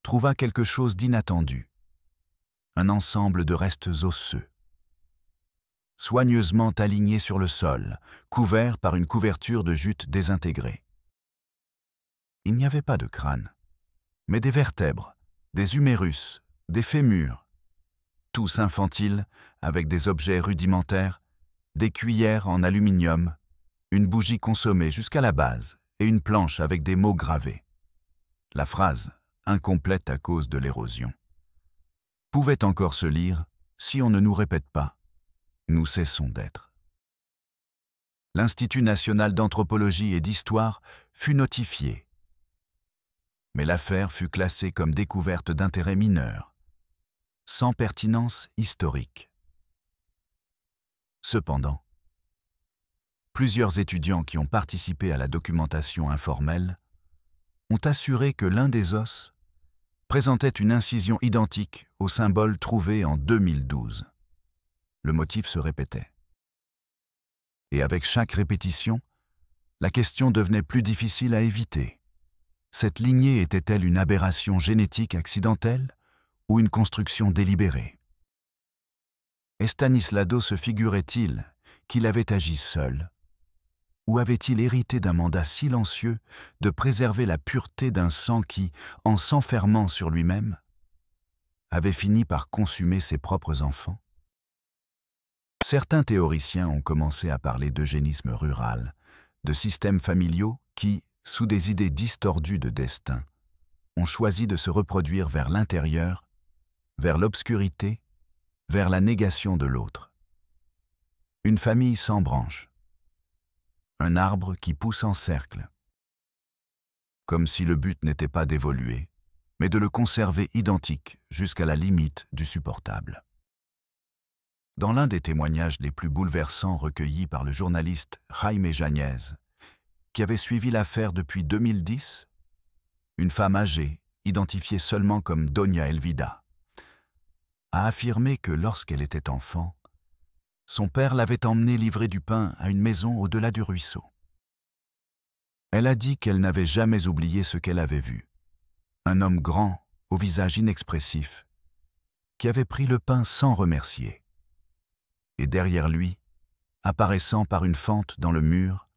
trouva quelque chose d'inattendu, un ensemble de restes osseux, soigneusement alignés sur le sol, couverts par une couverture de jute désintégrée. Il n'y avait pas de crâne, mais des vertèbres, des humérus, des fémurs, tous infantiles avec des objets rudimentaires, des cuillères en aluminium, une bougie consommée jusqu'à la base et une planche avec des mots gravés. La phrase, incomplète à cause de l'érosion, pouvait encore se lire si on ne nous répète pas « Nous cessons d'être ». L'Institut national d'anthropologie et d'histoire fut notifié, mais l'affaire fut classée comme découverte d'intérêt mineur, sans pertinence historique. Cependant, plusieurs étudiants qui ont participé à la documentation informelle ont assuré que l'un des os présentait une incision identique au symbole trouvé en 2012. Le motif se répétait. Et avec chaque répétition, la question devenait plus difficile à éviter. Cette lignée était-elle une aberration génétique accidentelle ou une construction délibérée? Estanislao se figurait-il qu'il avait agi seul? Ou avait-il hérité d'un mandat silencieux de préserver la pureté d'un sang qui, en s'enfermant sur lui-même, avait fini par consumer ses propres enfants? Certains théoriciens ont commencé à parler d'eugénisme rural, de systèmes familiaux qui, sous des idées distordues de destin, ont choisi de se reproduire vers l'intérieur, vers l'obscurité, vers la négation de l'autre. Une famille sans branches. Un arbre qui pousse en cercle. Comme si le but n'était pas d'évoluer, mais de le conserver identique jusqu'à la limite du supportable. Dans l'un des témoignages les plus bouleversants recueillis par le journaliste Jaime Jañez, qui avait suivi l'affaire depuis 2010, une femme âgée, identifiée seulement comme Doña Elvida, a affirmé que lorsqu'elle était enfant, son père l'avait emmenée livrer du pain à une maison au-delà du ruisseau. Elle a dit qu'elle n'avait jamais oublié ce qu'elle avait vu. Un homme grand, au visage inexpressif, qui avait pris le pain sans remercier. Et derrière lui, apparaissant par une fente dans le mur,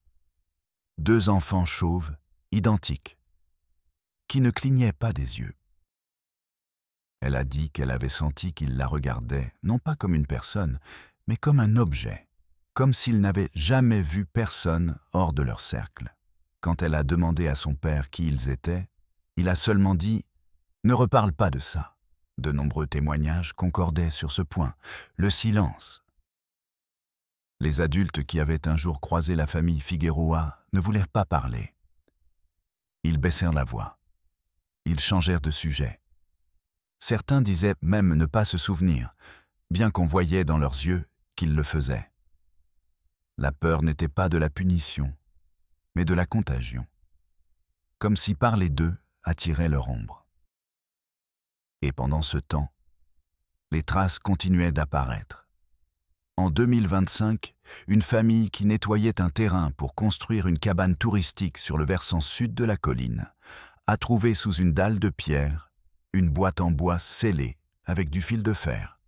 deux enfants chauves, identiques, qui ne clignaient pas des yeux. Elle a dit qu'elle avait senti qu'il la regardait, non pas comme une personne, mais comme un objet, comme s'ils n'avaient jamais vu personne hors de leur cercle. Quand elle a demandé à son père qui ils étaient, il a seulement dit « Ne reparle pas de ça ». De nombreux témoignages concordaient sur ce point. Le silence. Les adultes qui avaient un jour croisé la famille Figueroa ne voulaient pas parler. Ils baissèrent la voix. Ils changèrent de sujet. Certains disaient même ne pas se souvenir, bien qu'on voyait dans leurs yeux qu'ils le faisaient. La peur n'était pas de la punition, mais de la contagion. Comme si parler d'eux attirait leur ombre. Et pendant ce temps, les traces continuaient d'apparaître. En 2025, une famille qui nettoyait un terrain pour construire une cabane touristique sur le versant sud de la colline a trouvé sous une dalle de pierre une boîte en bois scellée avec du fil de fer.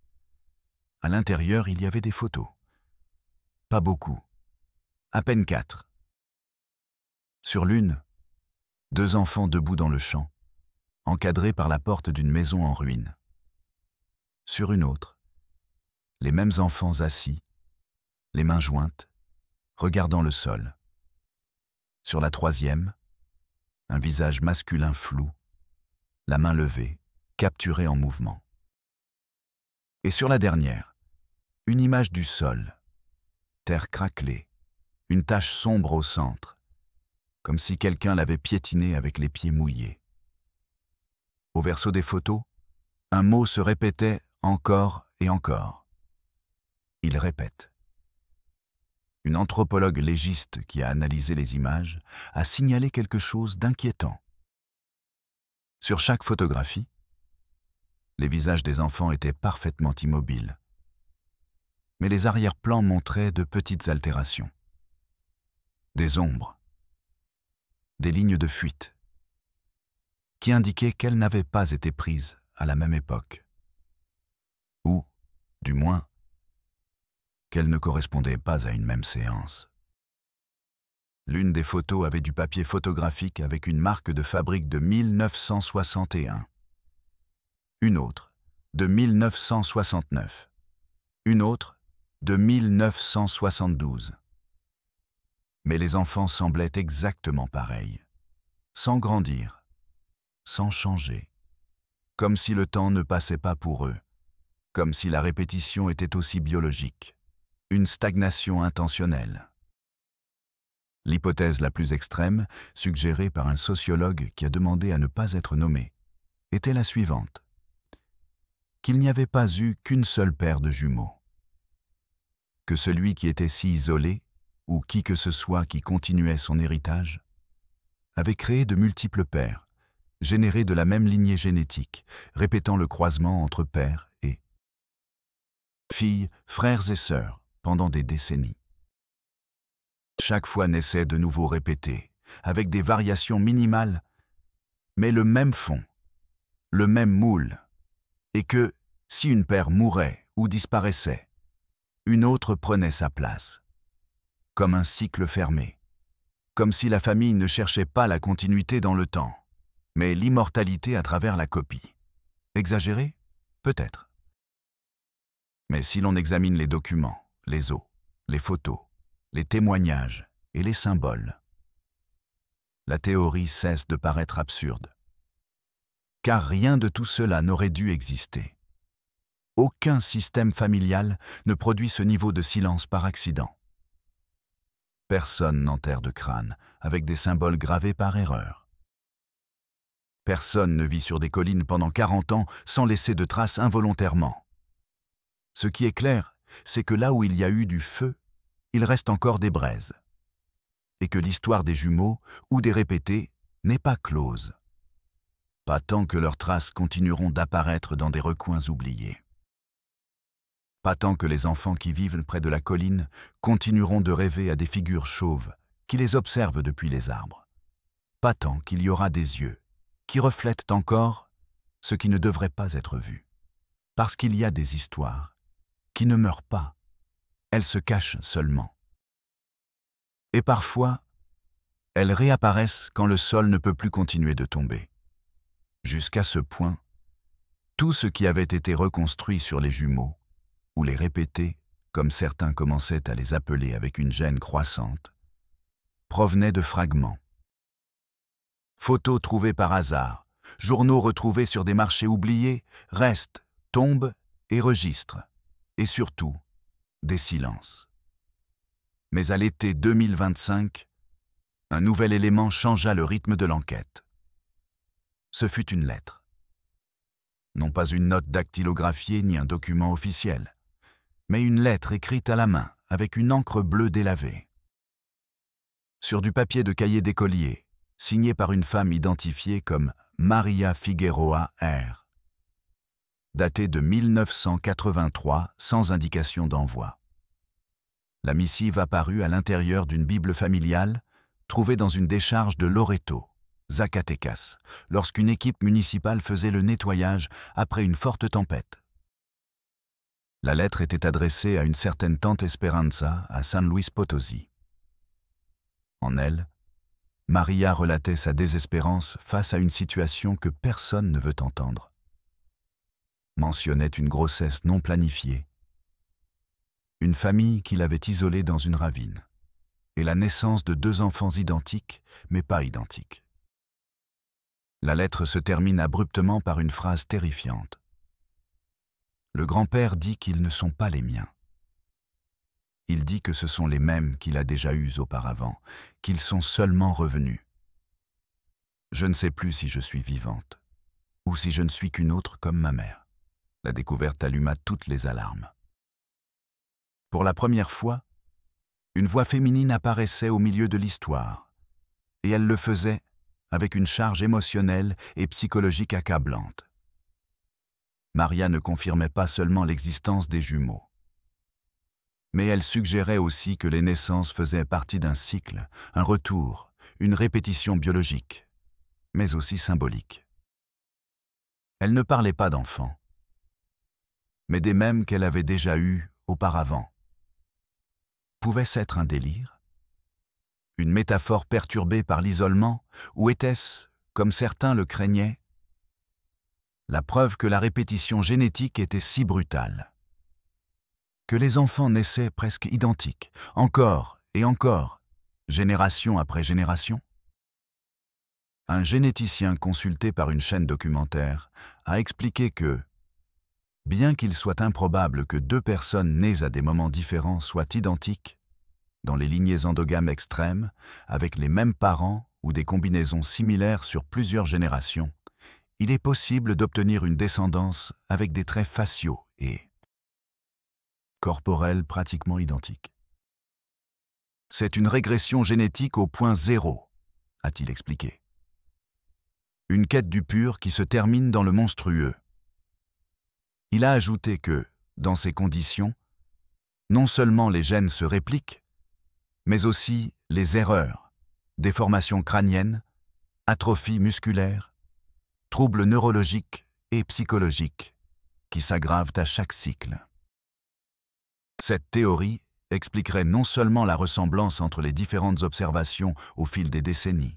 À l'intérieur, il y avait des photos. Pas beaucoup, à peine 4. Sur l'une, 2 enfants debout dans le champ, encadrés par la porte d'une maison en ruine. Sur une autre, les mêmes enfants assis, les mains jointes, regardant le sol. Sur la troisième, un visage masculin flou, la main levée, capturé en mouvement. Et sur la dernière, une image du sol, terre craquelée, une tache sombre au centre, comme si quelqu'un l'avait piétinée avec les pieds mouillés. Au verso des photos, un mot se répétait encore et encore. Il répète. Une anthropologue légiste qui a analysé les images a signalé quelque chose d'inquiétant. Sur chaque photographie, les visages des enfants étaient parfaitement immobiles, mais les arrière-plans montraient de petites altérations. Des ombres, des lignes de fuite, qui indiquaient qu'elles n'avaient pas été prises à la même époque. Ou, du moins, qu'elles ne correspondaient pas à une même séance. L'une des photos avait du papier photographique avec une marque de fabrique de 1961. Une autre, de 1969. Une autre, de 1972. Mais les enfants semblaient exactement pareils, sans grandir, sans changer, comme si le temps ne passait pas pour eux, comme si la répétition était aussi biologique. Une stagnation intentionnelle. L'hypothèse la plus extrême, suggérée par un sociologue qui a demandé à ne pas être nommé, était la suivante. Qu'il n'y avait pas eu qu'une seule paire de jumeaux. Que celui qui était si isolé, ou qui que ce soit qui continuait son héritage, avait créé de multiples paires, générées de la même lignée génétique, répétant le croisement entre pères et filles, frères et sœurs, pendant des décennies. Chaque fois naissait de nouveau répété, avec des variations minimales, mais le même fond, le même moule, et que, si une paire mourait ou disparaissait, une autre prenait sa place, comme un cycle fermé, comme si la famille ne cherchait pas la continuité dans le temps, mais l'immortalité à travers la copie. Exagéré? Peut-être. Mais si l'on examine les documents, les os, les photos, les témoignages et les symboles, la théorie cesse de paraître absurde. Car rien de tout cela n'aurait dû exister. Aucun système familial ne produit ce niveau de silence par accident. Personne n'enterre de crâne avec des symboles gravés par erreur. Personne ne vit sur des collines pendant 40 ans sans laisser de traces involontairement. Ce qui est clair, c'est que là où il y a eu du feu, il reste encore des braises. Et que l'histoire des jumeaux ou des répétés n'est pas close. Pas tant que leurs traces continueront d'apparaître dans des recoins oubliés. Pas tant que les enfants qui vivent près de la colline continueront de rêver à des figures chauves qui les observent depuis les arbres. Pas tant qu'il y aura des yeux qui reflètent encore ce qui ne devrait pas être vu. Parce qu'il y a des histoires qui ne meurent pas, elles se cachent seulement. Et parfois, elles réapparaissent quand le sol ne peut plus continuer de tomber. Jusqu'à ce point, tout ce qui avait été reconstruit sur les jumeaux, ou les répétés, comme certains commençaient à les appeler avec une gêne croissante, provenaient de fragments. Photos trouvées par hasard, journaux retrouvés sur des marchés oubliés, restes, tombes et registres, et surtout, des silences. Mais à l'été 2025, un nouvel élément changea le rythme de l'enquête. Ce fut une lettre. Non pas une note dactylographiée ni un document officiel, mais une lettre écrite à la main avec une encre bleue délavée. Sur du papier de cahier d'écolier, signé par une femme identifiée comme Maria Figueroa R. Datée de 1983 sans indication d'envoi. La missive apparut à l'intérieur d'une Bible familiale trouvée dans une décharge de Loreto, Zacatecas, lorsqu'une équipe municipale faisait le nettoyage après une forte tempête. La lettre était adressée à une certaine tante Esperanza à San Luis Potosí. En elle, Maria relatait sa désespérance face à une situation que personne ne veut entendre. Mentionnait une grossesse non planifiée, une famille qu'il avait isolée dans une ravine, et la naissance de 2 enfants identiques, mais pas identiques. La lettre se termine abruptement par une phrase terrifiante. Le grand-père dit qu'ils ne sont pas les miens. Il dit que ce sont les mêmes qu'il a déjà eus auparavant, qu'ils sont seulement revenus. Je ne sais plus si je suis vivante, ou si je ne suis qu'une autre comme ma mère. La découverte alluma toutes les alarmes. Pour la première fois, une voix féminine apparaissait au milieu de l'histoire, et elle le faisait avec une charge émotionnelle et psychologique accablante. Maria ne confirmait pas seulement l'existence des jumeaux, mais elle suggérait aussi que les naissances faisaient partie d'un cycle, un retour, une répétition biologique, mais aussi symbolique. Elle ne parlait pas d'enfants, mais des mêmes qu'elle avait déjà eus auparavant. Pouvait-ce être un délire? Une métaphore perturbée par l'isolement, ou était-ce, comme certains le craignaient, la preuve que la répétition génétique était si brutale? Que les enfants naissaient presque identiques, encore et encore, génération après génération? Un généticien consulté par une chaîne documentaire a expliqué que, bien qu'il soit improbable que 2 personnes nées à des moments différents soient identiques, dans les lignées endogames extrêmes, avec les mêmes parents ou des combinaisons similaires sur plusieurs générations, il est possible d'obtenir une descendance avec des traits faciaux et corporels pratiquement identiques. C'est une régression génétique au point zéro, a-t-il expliqué. Une quête du pur qui se termine dans le monstrueux. Il a ajouté que, dans ces conditions, non seulement les gènes se répliquent, mais aussi les erreurs, déformations crâniennes, atrophie musculaire, troubles neurologiques et psychologiques qui s'aggravent à chaque cycle. Cette théorie expliquerait non seulement la ressemblance entre les différentes observations au fil des décennies,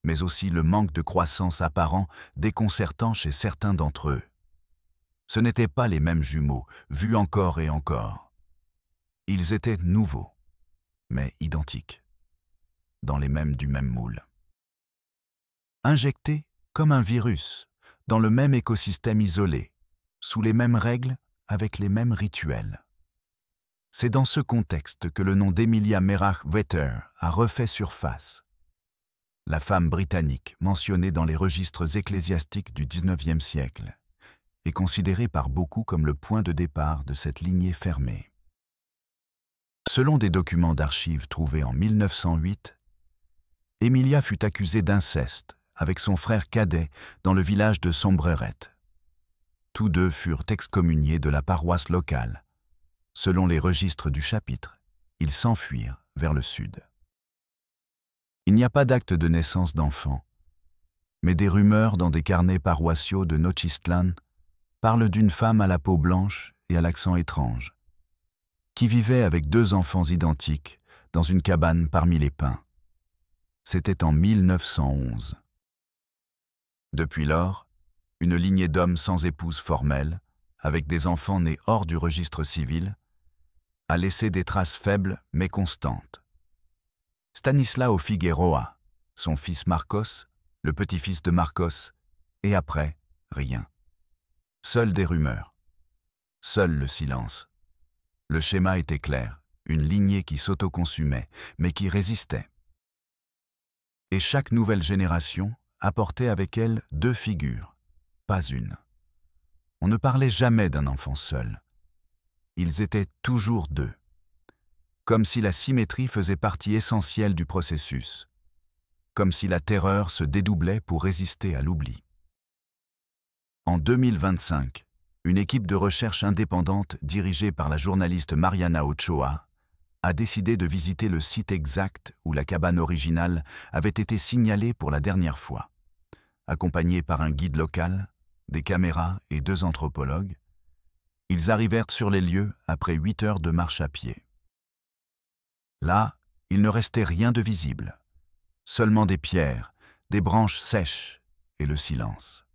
mais aussi le manque de croissance apparent déconcertant chez certains d'entre eux. Ce n'étaient pas les mêmes jumeaux, vus encore et encore. Ils étaient nouveaux, mais identiques, dans les mêmes du même moule. Injectés comme un virus, dans le même écosystème isolé, sous les mêmes règles, avec les mêmes rituels. C'est dans ce contexte que le nom d'Emilia Merach Vetter a refait surface. La femme britannique, mentionnée dans les registres ecclésiastiques du XIXe siècle, est considérée par beaucoup comme le point de départ de cette lignée fermée. Selon des documents d'archives trouvés en 1908, Emilia fut accusée d'inceste avec son frère cadet dans le village de Sombreret. Tous 2 furent excommuniés de la paroisse locale. Selon les registres du chapitre, ils s'enfuirent vers le sud. Il n'y a pas d'acte de naissance d'enfants, mais des rumeurs dans des carnets paroissiaux de Nochistlán parlent d'une femme à la peau blanche et à l'accent étrange, qui vivait avec 2 enfants identiques dans une cabane parmi les pins. C'était en 1911. Depuis lors, une lignée d'hommes sans épouse formelle, avec des enfants nés hors du registre civil, a laissé des traces faibles mais constantes. Stanislao Figueroa, son fils Marcos, le petit-fils de Marcos, et après, rien. Seules des rumeurs. Seul le silence. Le schéma était clair, une lignée qui s'autoconsumait, mais qui résistait. Et chaque nouvelle génération apportait avec elle 2 figures, pas une. On ne parlait jamais d'un enfant seul. Ils étaient toujours 2. Comme si la symétrie faisait partie essentielle du processus. Comme si la terreur se dédoublait pour résister à l'oubli. En 2025, une équipe de recherche indépendante dirigée par la journaliste Mariana Ochoa a décidé de visiter le site exact où la cabane originale avait été signalée pour la dernière fois. Accompagnés par un guide local, des caméras et 2 anthropologues, ils arrivèrent sur les lieux après 8 heures de marche à pied. Là, il ne restait rien de visible, seulement des pierres, des branches sèches et le silence.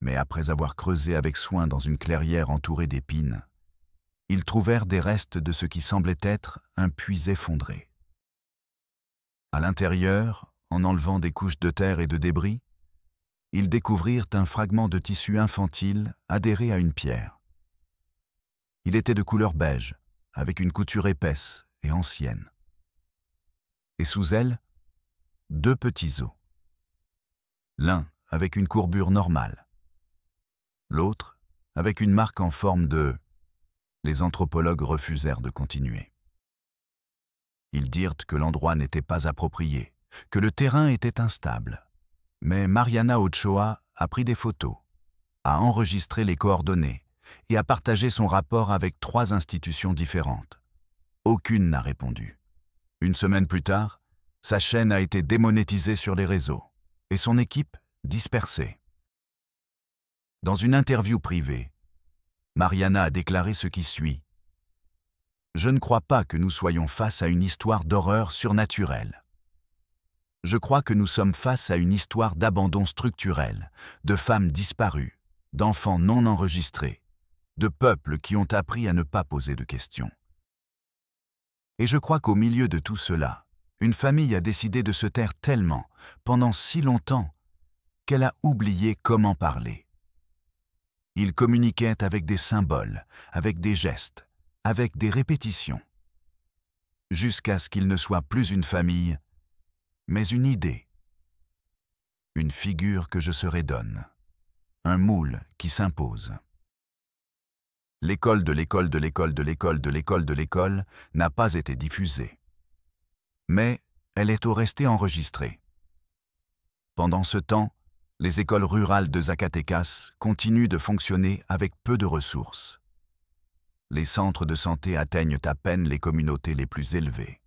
Mais après avoir creusé avec soin dans une clairière entourée d'épines, ils trouvèrent des restes de ce qui semblait être un puits effondré. À l'intérieur, en enlevant des couches de terre et de débris, ils découvrirent un fragment de tissu infantile adhéré à une pierre. Il était de couleur beige, avec une couture épaisse et ancienne. Et sous elle, 2 petits os. L'un avec une courbure normale, l'autre avec une marque en forme de... Les anthropologues refusèrent de continuer. Ils dirent que l'endroit n'était pas approprié, que le terrain était instable. Mais Mariana Ochoa a pris des photos, a enregistré les coordonnées et a partagé son rapport avec 3 institutions différentes. Aucune n'a répondu. Une semaine plus tard, sa chaîne a été démonétisée sur les réseaux et son équipe dispersée. Dans une interview privée, Mariana a déclaré ce qui suit. « Je ne crois pas que nous soyons face à une histoire d'horreur surnaturelle. Je crois que nous sommes face à une histoire d'abandon structurel, de femmes disparues, d'enfants non enregistrés, de peuples qui ont appris à ne pas poser de questions. Et je crois qu'au milieu de tout cela, une famille a décidé de se taire tellement, pendant si longtemps, qu'elle a oublié comment parler. Ils communiquaient avec des symboles, avec des gestes, avec des répétitions, jusqu'à ce qu'ils ne soient plus une famille, mais une idée, une figure que je serai donne, un moule qui s'impose. L'école de l'école de l'école de l'école de l'école de l'école n'a pas été diffusée, mais elle est au resté enregistrée. Pendant ce temps, les écoles rurales de Zacatecas continuent de fonctionner avec peu de ressources. Les centres de santé atteignent à peine les communautés les plus élevées.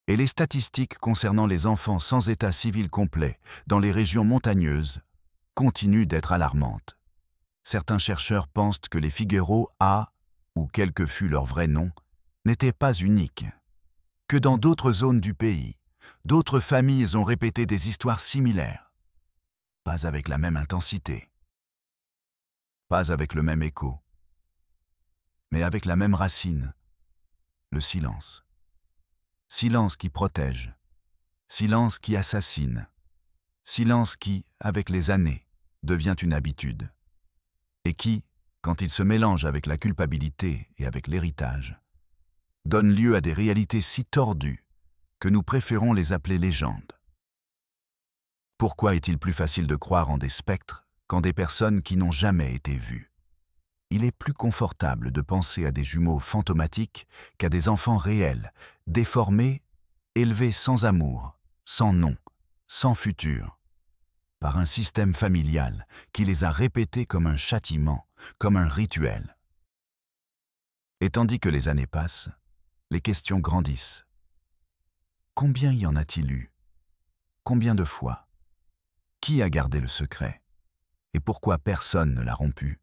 Et les statistiques concernant les enfants sans état civil complet dans les régions montagneuses continuent d'être alarmantes. Certains chercheurs pensent que les Figueroa A, ou quel que fût leur vrai nom, n'étaient pas uniques, que dans d'autres zones du pays, d'autres familles ont répété des histoires similaires. Pas avec la même intensité, pas avec le même écho, mais avec la même racine, le silence. Silence qui protège, silence qui assassine, silence qui, avec les années, devient une habitude, et qui, quand il se mélange avec la culpabilité et avec l'héritage, donne lieu à des réalités si tordues que nous préférons les appeler légendes. Pourquoi est-il plus facile de croire en des spectres qu'en des personnes qui n'ont jamais été vues? Il est plus confortable de penser à des jumeaux fantomatiques qu'à des enfants réels, déformés, élevés sans amour, sans nom, sans futur, par un système familial qui les a répétés comme un châtiment, comme un rituel. Et tandis que les années passent, les questions grandissent. Combien y en a-t-il eu? Combien de fois? Qui a gardé le secret? Et pourquoi personne ne l'a rompu?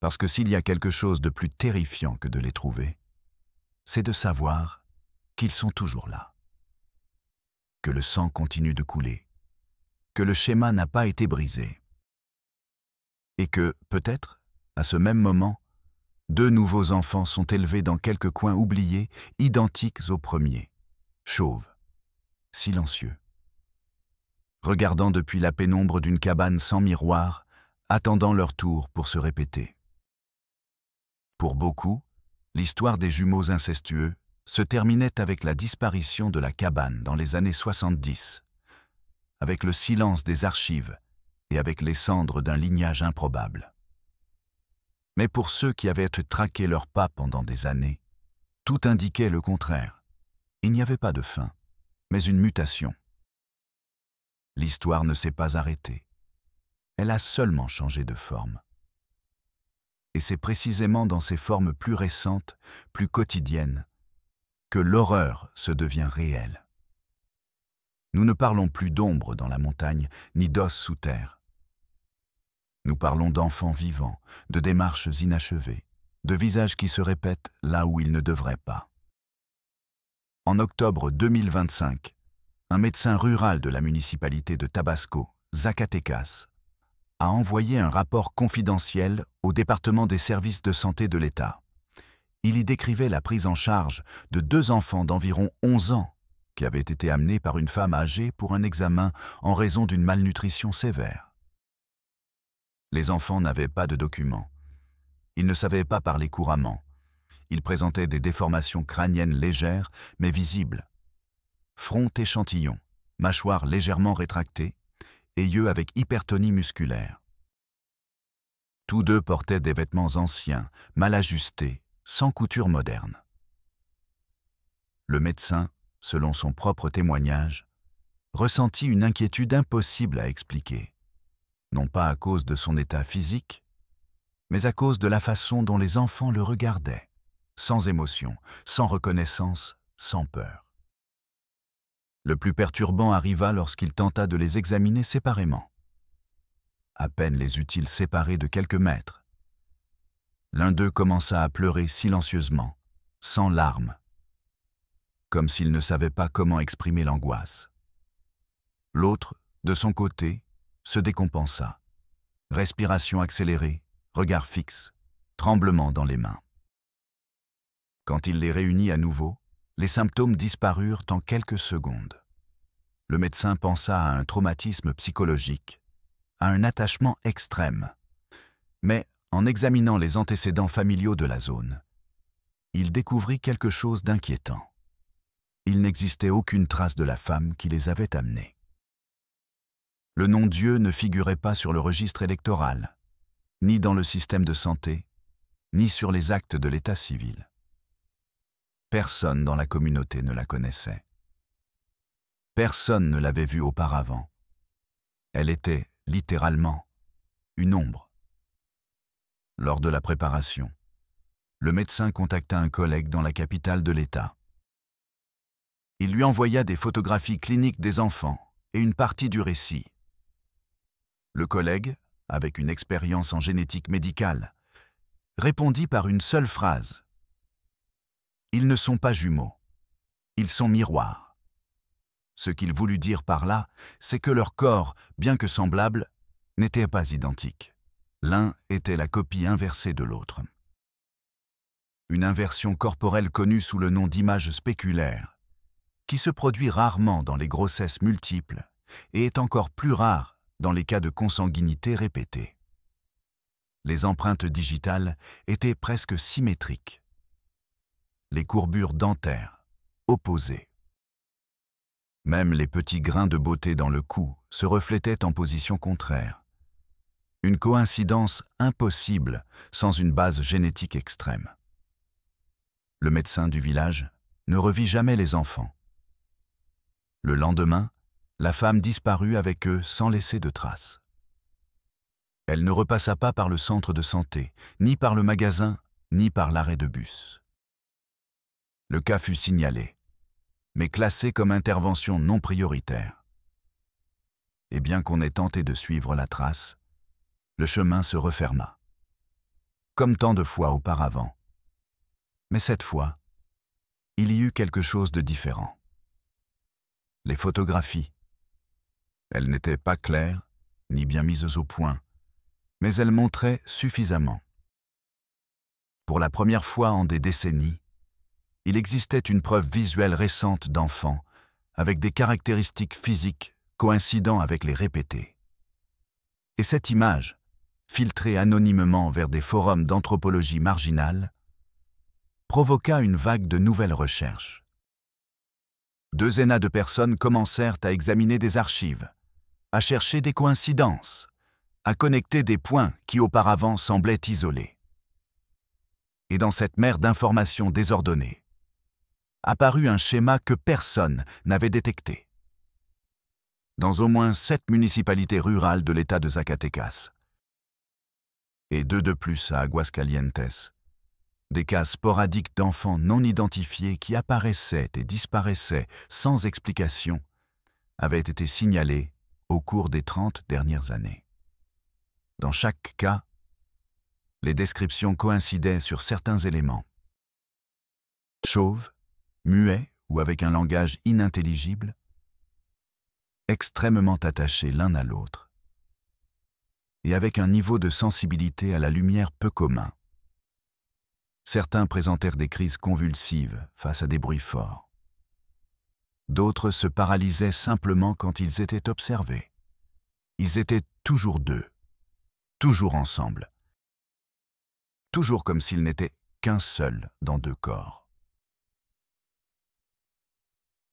Parce que s'il y a quelque chose de plus terrifiant que de les trouver, c'est de savoir qu'ils sont toujours là. Que le sang continue de couler, que le schéma n'a pas été brisé. Et que, peut-être, à ce même moment, 2 nouveaux enfants sont élevés dans quelques coins oubliés, identiques aux premiers, chauves, silencieux. Regardant depuis la pénombre d'une cabane sans miroir, attendant leur tour pour se répéter. Pour beaucoup, l'histoire des jumeaux incestueux se terminait avec la disparition de la cabane dans les années 70, avec le silence des archives et avec les cendres d'un lignage improbable. Mais pour ceux qui avaient traqué leurs pas pendant des années, tout indiquait le contraire. Il n'y avait pas de fin, mais une mutation. L'histoire ne s'est pas arrêtée. Elle a seulement changé de forme. Et c'est précisément dans ces formes plus récentes, plus quotidiennes, que l'horreur se devient réelle. Nous ne parlons plus d'ombre dans la montagne, ni d'os sous terre. Nous parlons d'enfants vivants, de démarches inachevées, de visages qui se répètent là où ils ne devraient pas. En octobre 2025, un médecin rural de la municipalité de Tabasco, Zacatecas, a envoyé un rapport confidentiel au département des services de santé de l'État. Il y décrivait la prise en charge de 2 enfants d'environ 11 ans qui avaient été amenés par une femme âgée pour un examen en raison d'une malnutrition sévère. Les enfants n'avaient pas de documents. Ils ne savaient pas parler couramment. Ils présentaient des déformations crâniennes légères mais visibles. Front échantillon, mâchoire légèrement rétractée et yeux avec hypertonie musculaire. Tous 2 portaient des vêtements anciens, mal ajustés, sans couture moderne. Le médecin, selon son propre témoignage, ressentit une inquiétude impossible à expliquer, non pas à cause de son état physique, mais à cause de la façon dont les enfants le regardaient, sans émotion, sans reconnaissance, sans peur. Le plus perturbant arriva lorsqu'il tenta de les examiner séparément. À peine les eut-il séparés de quelques mètres. L'un d'eux commença à pleurer silencieusement, sans larmes, comme s'il ne savait pas comment exprimer l'angoisse. L'autre, de son côté, se décompensa. Respiration accélérée, regard fixe, tremblement dans les mains. Quand il les réunit à nouveau, les symptômes disparurent en quelques secondes. Le médecin pensa à un traumatisme psychologique, à un attachement extrême. Mais, en examinant les antécédents familiaux de la zone, il découvrit quelque chose d'inquiétant. Il n'existait aucune trace de la femme qui les avait amenés. Le nom Dieu ne figurait pas sur le registre électoral, ni dans le système de santé, ni sur les actes de l'état civil. Personne dans la communauté ne la connaissait. Personne ne l'avait vue auparavant. Elle était, littéralement, une ombre. Lors de la préparation, le médecin contacta un collègue dans la capitale de l'État. Il lui envoya des photographies cliniques des enfants et une partie du récit. Le collègue, avec une expérience en génétique médicale, répondit par une seule phrase. « Ils ne sont pas jumeaux, ils sont miroirs. » Ce qu'il voulut dire par là, c'est que leur corps, bien que semblables, n'étaient pas identiques. L'un était la copie inversée de l'autre. Une inversion corporelle connue sous le nom d'image spéculaire, qui se produit rarement dans les grossesses multiples et est encore plus rare dans les cas de consanguinité répétée. Les empreintes digitales étaient presque symétriques. Les courbures dentaires, opposées. Même les petits grains de beauté dans le cou se reflétaient en position contraire. Une coïncidence impossible sans une base génétique extrême. Le médecin du village ne revit jamais les enfants. Le lendemain, la femme disparut avec eux sans laisser de traces. Elle ne repassa pas par le centre de santé, ni par le magasin, ni par l'arrêt de bus. Le cas fut signalé, mais classé comme intervention non prioritaire. Et bien qu'on ait tenté de suivre la trace, le chemin se referma, comme tant de fois auparavant. Mais cette fois, il y eut quelque chose de différent. Les photographies. Elles n'étaient pas claires, ni bien mises au point, mais elles montraient suffisamment. Pour la première fois en des décennies, il existait une preuve visuelle récente d'enfants avec des caractéristiques physiques coïncidant avec les répétés. Et cette image, filtrée anonymement vers des forums d'anthropologie marginale, provoqua une vague de nouvelles recherches. Dozena de personnes commencèrent à examiner des archives, à chercher des coïncidences, à connecter des points qui auparavant semblaient isolés. Et dans cette mer d'informations désordonnées, apparut un schéma que personne n'avait détecté. Dans au moins 7 municipalités rurales de l'État de Zacatecas, et 2 de plus à Aguascalientes, des cas sporadiques d'enfants non identifiés qui apparaissaient et disparaissaient sans explication avaient été signalés au cours des 30 dernières années. Dans chaque cas, les descriptions coïncidaient sur certains éléments. Chauves, muets ou avec un langage inintelligible, extrêmement attachés l'un à l'autre, et avec un niveau de sensibilité à la lumière peu commun. Certains présentèrent des crises convulsives face à des bruits forts. D'autres se paralysaient simplement quand ils étaient observés. Ils étaient toujours deux, toujours ensemble, toujours comme s'ils n'étaient qu'un seul dans 2 corps.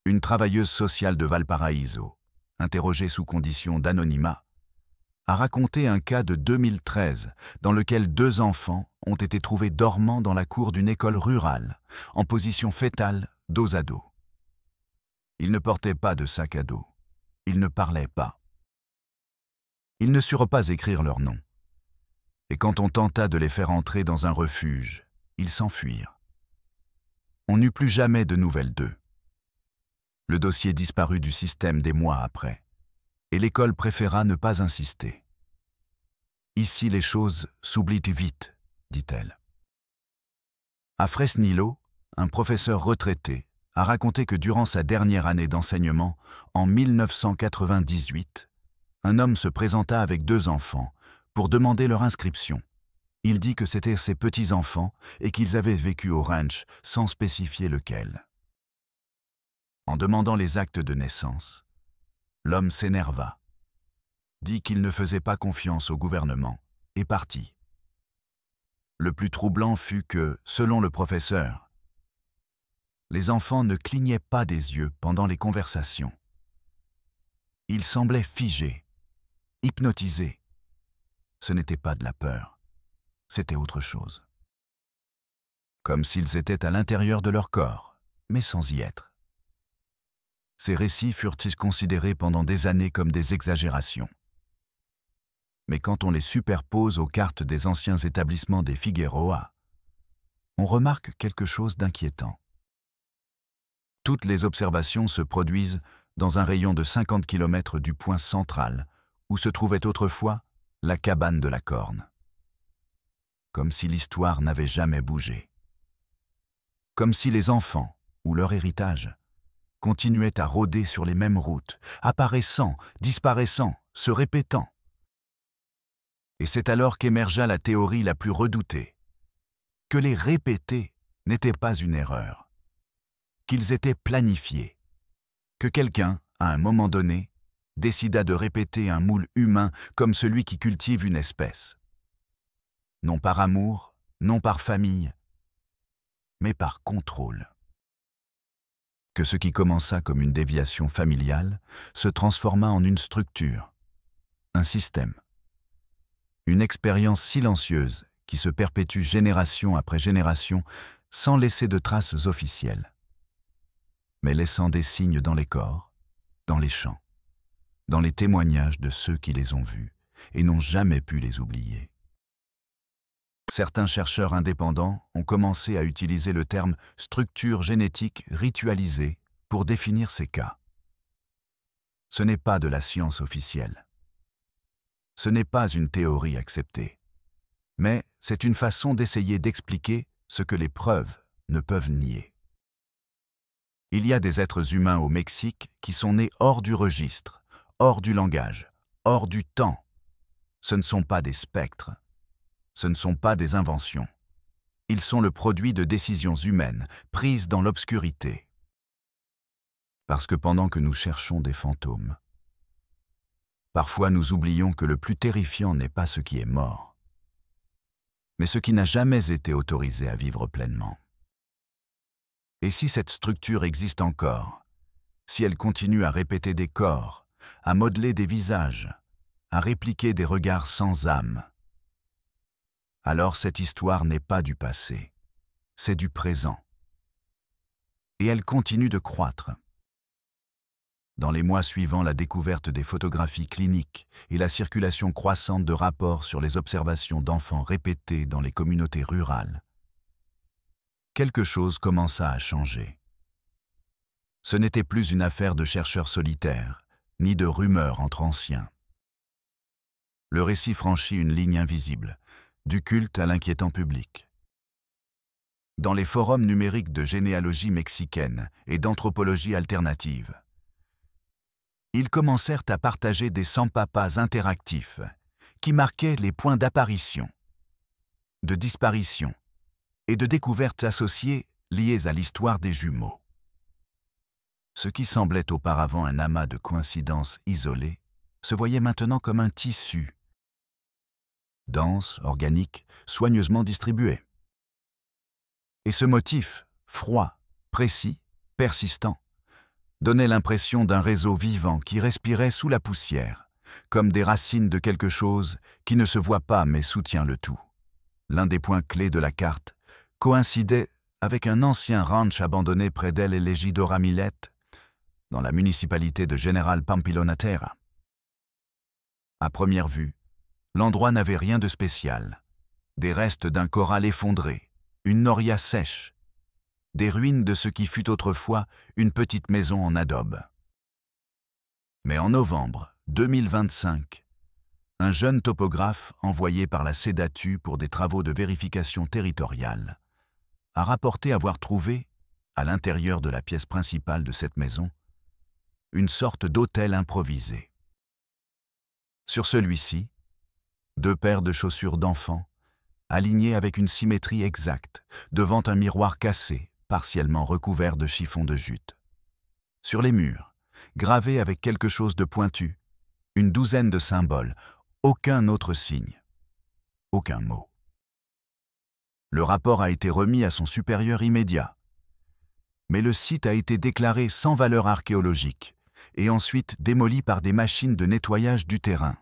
Une travailleuse sociale de Valparaíso, interrogée sous condition d'anonymat, a raconté un cas de 2013 dans lequel 2 enfants ont été trouvés dormant dans la cour d'une école rurale, en position fœtale, dos à dos. Ils ne portaient pas de sac à dos. Ils ne parlaient pas. Ils ne surent pas écrire leur nom. Et quand on tenta de les faire entrer dans un refuge, ils s'enfuirent. On n'eut plus jamais de nouvelles d'eux. Le dossier disparut du système des mois après, et l'école préféra ne pas insister. « Ici, les choses s'oublient vite », dit-elle. À Fresnillo, un professeur retraité a raconté que durant sa dernière année d'enseignement, en 1998, un homme se présenta avec 2 enfants pour demander leur inscription. Il dit que c'étaient ses petits-enfants et qu'ils avaient vécu au ranch sans spécifier lequel. En demandant les actes de naissance, l'homme s'énerva, dit qu'il ne faisait pas confiance au gouvernement et partit. Le plus troublant fut que, selon le professeur, les enfants ne clignaient pas des yeux pendant les conversations. Ils semblaient figés, hypnotisés. Ce n'était pas de la peur, c'était autre chose. Comme s'ils étaient à l'intérieur de leur corps, mais sans y être. Ces récits furent-ils considérés pendant des années comme des exagérations. Mais quand on les superpose aux cartes des anciens établissements des Figueroa, on remarque quelque chose d'inquiétant. Toutes les observations se produisent dans un rayon de 50 km du point central, où se trouvait autrefois la cabane de la Corne. Comme si l'histoire n'avait jamais bougé. Comme si les enfants, ou leur héritage, continuaient à rôder sur les mêmes routes, apparaissant, disparaissant, se répétant. Et c'est alors qu'émergea la théorie la plus redoutée, que les répétés n'étaient pas une erreur, qu'ils étaient planifiés, que quelqu'un, à un moment donné, décida de répéter un moule humain comme celui qui cultive une espèce. Non par amour, non par famille, mais par contrôle. Que ce qui commença comme une déviation familiale se transforma en une structure, un système. Une expérience silencieuse qui se perpétue génération après génération sans laisser de traces officielles, mais laissant des signes dans les corps, dans les chants, dans les témoignages de ceux qui les ont vus et n'ont jamais pu les oublier. Certains chercheurs indépendants ont commencé à utiliser le terme « structure génétique ritualisée » pour définir ces cas. Ce n'est pas de la science officielle. Ce n'est pas une théorie acceptée. Mais c'est une façon d'essayer d'expliquer ce que les preuves ne peuvent nier. Il y a des êtres humains au Mexique qui sont nés hors du registre, hors du langage, hors du temps. Ce ne sont pas des spectres. Ce ne sont pas des inventions. Ils sont le produit de décisions humaines, prises dans l'obscurité. Parce que pendant que nous cherchons des fantômes, parfois nous oublions que le plus terrifiant n'est pas ce qui est mort, mais ce qui n'a jamais été autorisé à vivre pleinement. Et si cette structure existe encore, si elle continue à répéter des corps, à modeler des visages, à répliquer des regards sans âme, alors cette histoire n'est pas du passé, c'est du présent. Et elle continue de croître. Dans les mois suivant la découverte des photographies cliniques et la circulation croissante de rapports sur les observations d'enfants répétées dans les communautés rurales, quelque chose commença à changer. Ce n'était plus une affaire de chercheurs solitaires, ni de rumeurs entre anciens. Le récit franchit une ligne invisible, du culte à l'inquiétant public. Dans les forums numériques de généalogie mexicaine et d'anthropologie alternative, ils commencèrent à partager des sans-papas interactifs qui marquaient les points d'apparition, de disparition et de découvertes associées liées à l'histoire des jumeaux. Ce qui semblait auparavant un amas de coïncidences isolées se voyait maintenant comme un tissu, dense, organique, soigneusement distribué. Et ce motif, froid, précis, persistant, donnait l'impression d'un réseau vivant qui respirait sous la poussière, comme des racines de quelque chose qui ne se voit pas mais soutient le tout. L'un des points clés de la carte coïncidait avec un ancien ranch abandonné près d'El Elegidora Millet, dans la municipalité de General Pampilonatera. À première vue, l'endroit n'avait rien de spécial. Des restes d'un corral effondré, une noria sèche, des ruines de ce qui fut autrefois une petite maison en adobe. Mais en novembre 2025, un jeune topographe envoyé par la SEDATU pour des travaux de vérification territoriale a rapporté avoir trouvé, à l'intérieur de la pièce principale de cette maison, une sorte d'autel improvisé. Sur celui-ci, 2 paires de chaussures d'enfant, alignées avec une symétrie exacte, devant un miroir cassé, partiellement recouvert de chiffons de jute. Sur les murs, gravés avec quelque chose de pointu, une douzaine de symboles, aucun autre signe, aucun mot. Le rapport a été remis à son supérieur immédiat, mais le site a été déclaré sans valeur archéologique et ensuite démoli par des machines de nettoyage du terrain.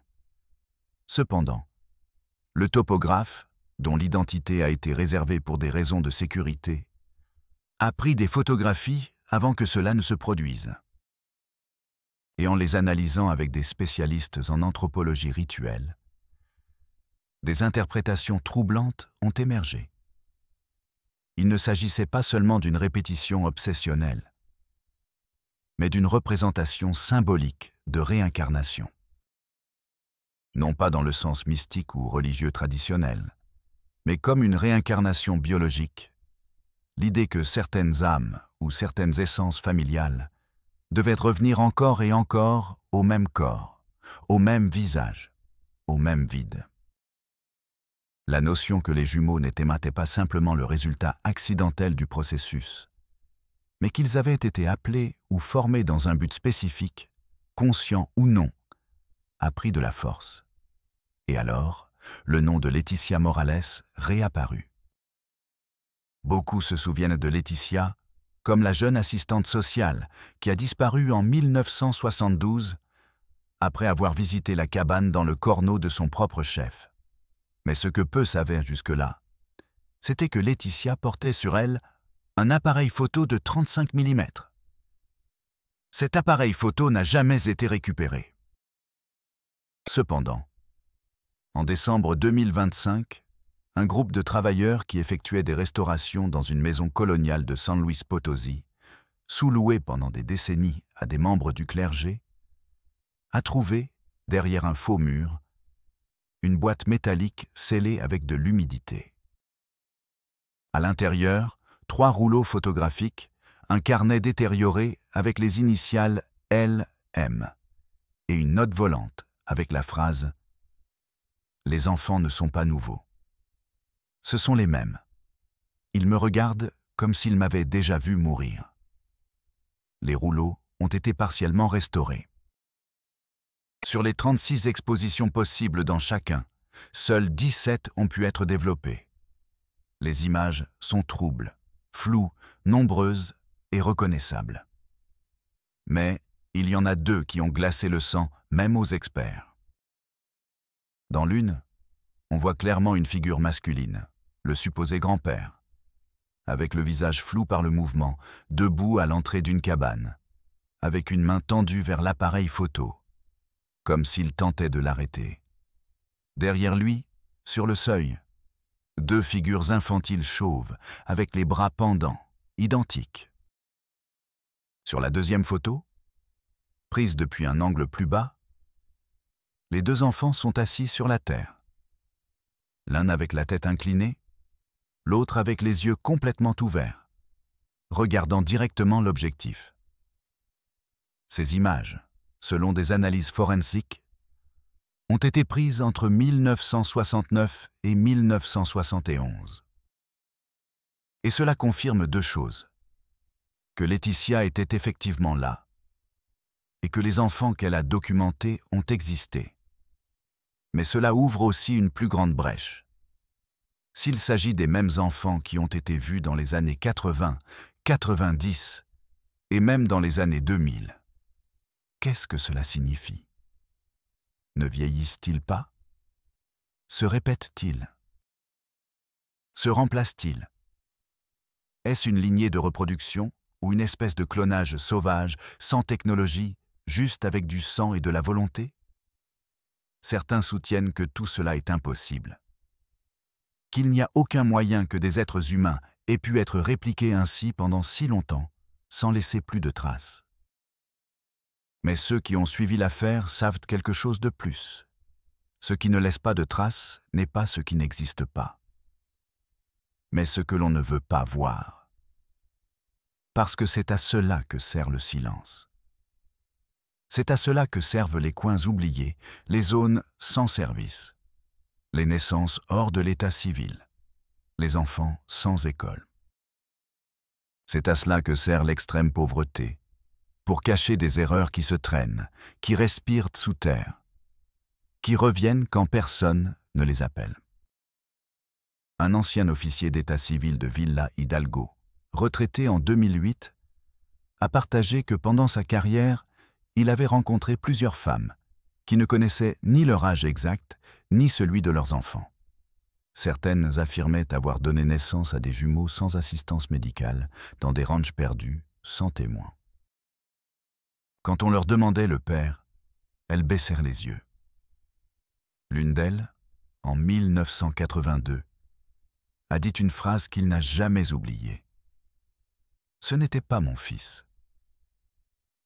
Cependant, le topographe, dont l'identité a été réservée pour des raisons de sécurité, a pris des photographies avant que cela ne se produise. Et en les analysant avec des spécialistes en anthropologie rituelle, des interprétations troublantes ont émergé. Il ne s'agissait pas seulement d'une répétition obsessionnelle, mais d'une représentation symbolique de réincarnation. Non pas dans le sens mystique ou religieux traditionnel, mais comme une réincarnation biologique, l'idée que certaines âmes ou certaines essences familiales devaient revenir encore et encore au même corps, au même visage, au même vide. La notion que les jumeaux n'étaient pas simplement le résultat accidentel du processus, mais qu'ils avaient été appelés ou formés dans un but spécifique, conscient ou non, a pris de la force. Et alors, le nom de Laetitia Morales réapparut. Beaucoup se souviennent de Laetitia comme la jeune assistante sociale qui a disparu en 1972 après avoir visité la cabane dans le corneau de son propre chef. Mais ce que peu savaient jusque-là, c'était que Laetitia portait sur elle un appareil photo de 35 mm. Cet appareil photo n'a jamais été récupéré. Cependant, en décembre 2025, un groupe de travailleurs qui effectuaient des restaurations dans une maison coloniale de San Luis Potosí, sous-louée pendant des décennies à des membres du clergé, a trouvé, derrière un faux mur, une boîte métallique scellée avec de l'humidité. À l'intérieur, 3 rouleaux photographiques, un carnet détérioré avec les initiales LM et une note volante avec la phrase « Les enfants ne sont pas nouveaux. Ce sont les mêmes. Il me regarde comme s'il m'avait déjà vu mourir. Les rouleaux ont été partiellement restaurés. Sur les 36 expositions possibles dans chacun, seules 17 ont pu être développées. Les images sont troubles, floues, nombreuses et reconnaissables. Mais il y en a 2 qui ont glacé le sang, même aux experts. Dans l'une, on voit clairement une figure masculine, le supposé grand-père, avec le visage flou par le mouvement, debout à l'entrée d'une cabane, avec une main tendue vers l'appareil photo, comme s'il tentait de l'arrêter. Derrière lui, sur le seuil, 2 figures infantiles chauves, avec les bras pendants, identiques. Sur la deuxième photo, prise depuis un angle plus bas, les 2 enfants sont assis sur la terre. L'un avec la tête inclinée, l'autre avec les yeux complètement ouverts, regardant directement l'objectif. Ces images, selon des analyses forensiques, ont été prises entre 1969 et 1971. Et cela confirme 2 choses. Que Laetitia était effectivement là, et que les enfants qu'elle a documentés ont existé. Mais cela ouvre aussi une plus grande brèche. S'il s'agit des mêmes enfants qui ont été vus dans les années 80, 90 et même dans les années 2000, qu'est-ce que cela signifie? Ne vieillissent-ils pas? Se répètent-ils? Se remplacent-ils? Est-ce une lignée de reproduction ou une espèce de clonage sauvage, sans technologie, juste avec du sang et de la volonté? Certains soutiennent que tout cela est impossible. Qu'il n'y a aucun moyen que des êtres humains aient pu être répliqués ainsi pendant si longtemps, sans laisser plus de traces. Mais ceux qui ont suivi l'affaire savent quelque chose de plus. Ce qui ne laisse pas de traces n'est pas ce qui n'existe pas, mais ce que l'on ne veut pas voir. Parce que c'est à cela que sert le silence. C'est à cela que servent les coins oubliés, les zones sans service, les naissances hors de l'état civil, les enfants sans école. C'est à cela que sert l'extrême pauvreté, pour cacher des erreurs qui se traînent, qui respirent sous terre, qui reviennent quand personne ne les appelle. Un ancien officier d'état civil de Villa Hidalgo, retraité en 2008, a partagé que pendant sa carrière, il avait rencontré plusieurs femmes qui ne connaissaient ni leur âge exact, ni celui de leurs enfants. Certaines affirmaient avoir donné naissance à des jumeaux sans assistance médicale, dans des ranchs perdus, sans témoins. Quand on leur demandait le père, elles baissèrent les yeux. L'une d'elles, en 1982, a dit une phrase qu'il n'a jamais oubliée. « Ce n'était pas mon fils.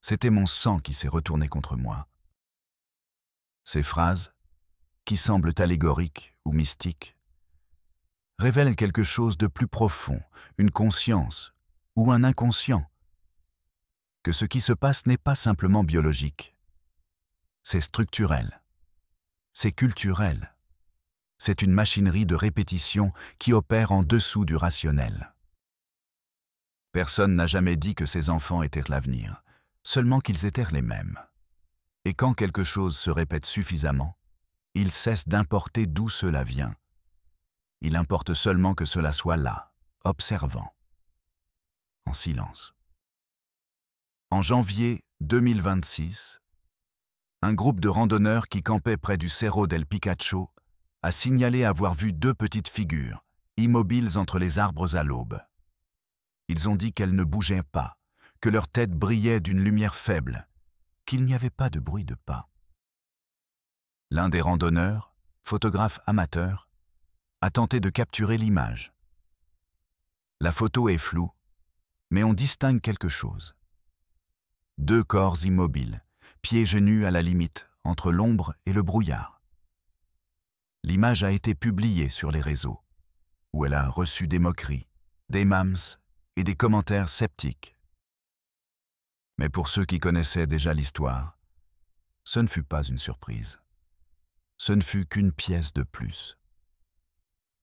C'était mon sang qui s'est retourné contre moi. » Ces phrases, qui semblent allégoriques ou mystiques, révèlent quelque chose de plus profond, une conscience ou un inconscient, que ce qui se passe n'est pas simplement biologique. C'est structurel, c'est culturel, c'est une machinerie de répétition qui opère en dessous du rationnel. Personne n'a jamais dit que ces enfants étaient l'avenir, seulement qu'ils étaient les mêmes. Et quand quelque chose se répète suffisamment, il cesse d'importer d'où cela vient. Il importe seulement que cela soit là, observant, en silence. En janvier 2026, un groupe de randonneurs qui campait près du Cerro del Picacho a signalé avoir vu 2 petites figures, immobiles entre les arbres à l'aube. Ils ont dit qu'elles ne bougeaient pas, que leur tête brillait d'une lumière faible, qu'il n'y avait pas de bruit de pas. L'un des randonneurs, photographe amateur, a tenté de capturer l'image. La photo est floue, mais on distingue quelque chose. 2 corps immobiles, pieds et nus à la limite, entre l'ombre et le brouillard. L'image a été publiée sur les réseaux, où elle a reçu des moqueries, des mâmes et des commentaires sceptiques. Mais pour ceux qui connaissaient déjà l'histoire, ce ne fut pas une surprise. Ce ne fut qu'une pièce de plus.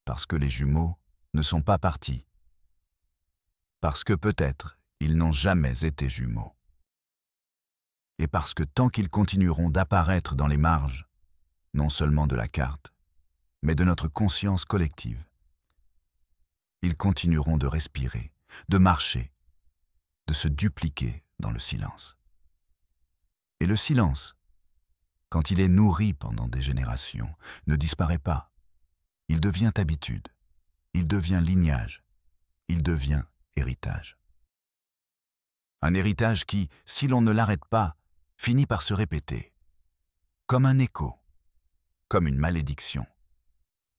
Parce que les jumeaux ne sont pas partis, parce que peut-être ils n'ont jamais été jumeaux. Et parce que tant qu'ils continueront d'apparaître dans les marges, non seulement de la carte, mais de notre conscience collective, ils continueront de respirer, de marcher, de se dupliquer dans le silence. Et le silence, quand il est nourri pendant des générations, ne disparaît pas. Il devient habitude, il devient lignage, il devient héritage. Un héritage qui, si l'on ne l'arrête pas, finit par se répéter, comme un écho, comme une malédiction,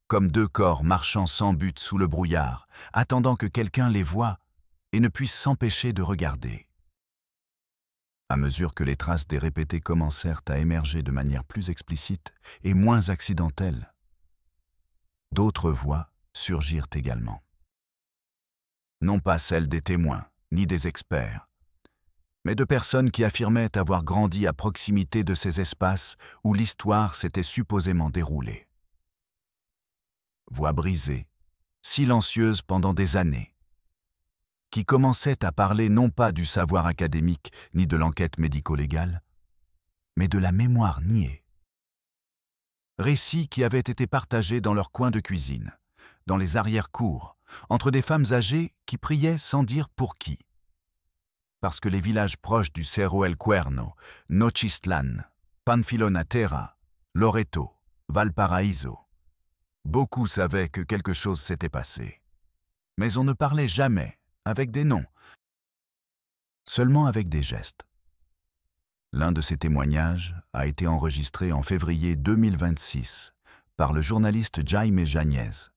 comme deux corps marchant sans but sous le brouillard, attendant que quelqu'un les voie et ne puisse s'empêcher de regarder. À mesure que les traces des répétés commencèrent à émerger de manière plus explicite et moins accidentelle, d'autres voix surgirent également. Non pas celles des témoins, ni des experts, mais de personnes qui affirmaient avoir grandi à proximité de ces espaces où l'histoire s'était supposément déroulée. Voix brisées, silencieuses pendant des années, qui commençaient à parler non pas du savoir académique ni de l'enquête médico-légale, mais de la mémoire niée. Récits qui avaient été partagés dans leurs coins de cuisine, dans les arrière-cours, entre des femmes âgées qui priaient sans dire pour qui. Parce que les villages proches du Cerro El Cuerno, Nochistlán, Panfilona Terra, Loreto, Valparaíso, beaucoup savaient que quelque chose s'était passé. Mais on ne parlait jamais avec des noms, seulement avec des gestes. L'un de ces témoignages a été enregistré en février 2026 par le journaliste Jaime Jañez.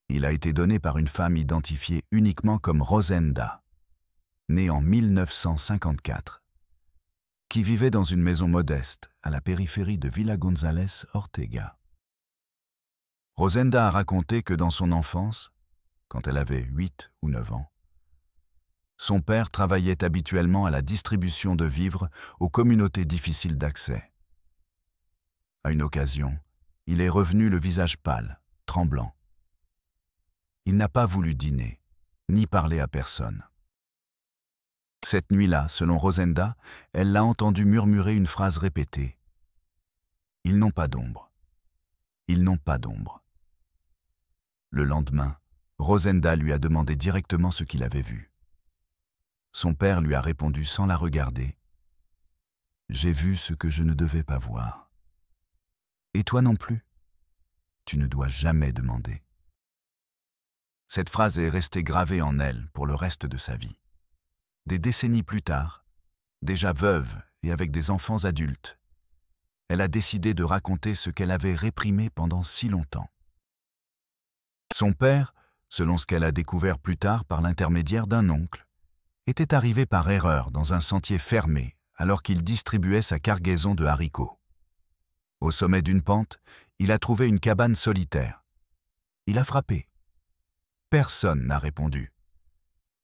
Il a été donné par une femme identifiée uniquement comme Rosenda, née en 1954, qui vivait dans une maison modeste à la périphérie de Villa González Ortega. Rosenda a raconté que dans son enfance, quand elle avait 8 ou 9 ans, son père travaillait habituellement à la distribution de vivres aux communautés difficiles d'accès. À une occasion, il est revenu le visage pâle, tremblant. Il n'a pas voulu dîner, ni parler à personne. Cette nuit-là, selon Rosenda, elle l'a entendu murmurer une phrase répétée. « Ils n'ont pas d'ombre. Ils n'ont pas d'ombre. » Le lendemain, Rosenda lui a demandé directement ce qu'il avait vu. Son père lui a répondu sans la regarder. « J'ai vu ce que je ne devais pas voir. Et toi non plus. Tu ne dois jamais demander. » Cette phrase est restée gravée en elle pour le reste de sa vie. Des décennies plus tard, déjà veuve et avec des enfants adultes, elle a décidé de raconter ce qu'elle avait réprimé pendant si longtemps. Son père, selon ce qu'elle a découvert plus tard par l'intermédiaire d'un oncle, était arrivé par erreur dans un sentier fermé alors qu'il distribuait sa cargaison de haricots. Au sommet d'une pente, il a trouvé une cabane solitaire. Il a frappé. Personne n'a répondu.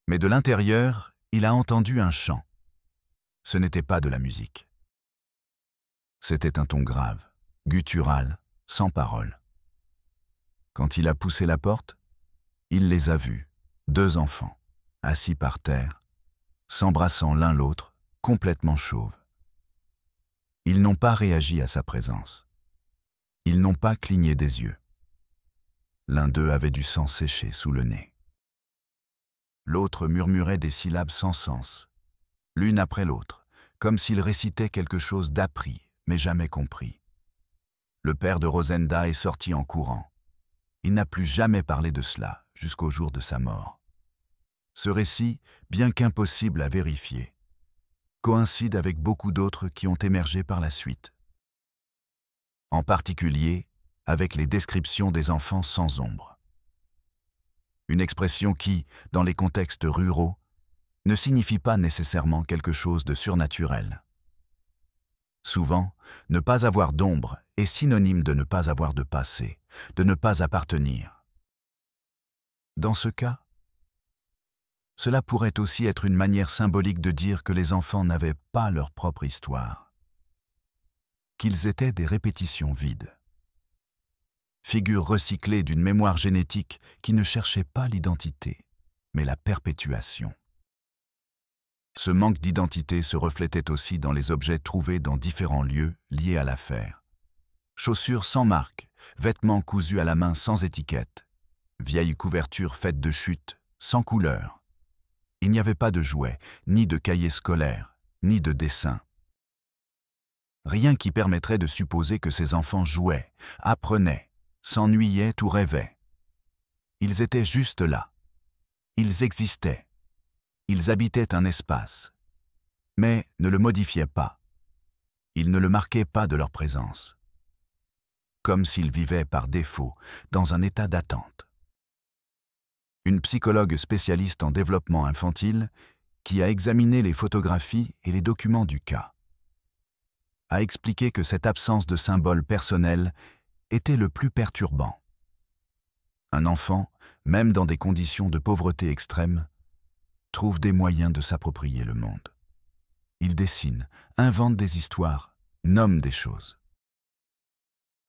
Mais de l'intérieur, il a entendu un chant. Ce n'était pas de la musique. C'était un ton grave, guttural, sans parole. Quand il a poussé la porte, il les a vus, 2 enfants, assis par terre, s'embrassant l'un l'autre, complètement chauves. Ils n'ont pas réagi à sa présence. Ils n'ont pas cligné des yeux. L'un d'eux avait du sang séché sous le nez. L'autre murmurait des syllabes sans sens, l'une après l'autre, comme s'il récitait quelque chose d'appris, mais jamais compris. Le père de Rosenda est sorti en courant. Il n'a plus jamais parlé de cela jusqu'au jour de sa mort. Ce récit, bien qu'impossible à vérifier, coïncide avec beaucoup d'autres qui ont émergé par la suite. En particulier, avec les descriptions des enfants sans ombre. Une expression qui, dans les contextes ruraux, ne signifie pas nécessairement quelque chose de surnaturel. Souvent, ne pas avoir d'ombre est synonyme de ne pas avoir de passé, de ne pas appartenir. Dans ce cas, cela pourrait aussi être une manière symbolique de dire que les enfants n'avaient pas leur propre histoire, qu'ils étaient des répétitions vides. Figure recyclée d'une mémoire génétique qui ne cherchait pas l'identité, mais la perpétuation. Ce manque d'identité se reflétait aussi dans les objets trouvés dans différents lieux liés à l'affaire. Chaussures sans marque, vêtements cousus à la main sans étiquette, vieilles couvertures faites de chutes, sans couleur. Il n'y avait pas de jouets, ni de cahiers scolaires, ni de dessins. Rien qui permettrait de supposer que ces enfants jouaient, apprenaient, s'ennuyaient ou rêvaient. Ils étaient juste là. Ils existaient. Ils habitaient un espace, mais ne le modifiaient pas. Ils ne le marquaient pas de leur présence. Comme s'ils vivaient par défaut dans un état d'attente. Une psychologue spécialiste en développement infantile, qui a examiné les photographies et les documents du cas, a expliqué que cette absence de symbole personnel était le plus perturbant. Un enfant, même dans des conditions de pauvreté extrême, trouve des moyens de s'approprier le monde. Il dessine, invente des histoires, nomme des choses.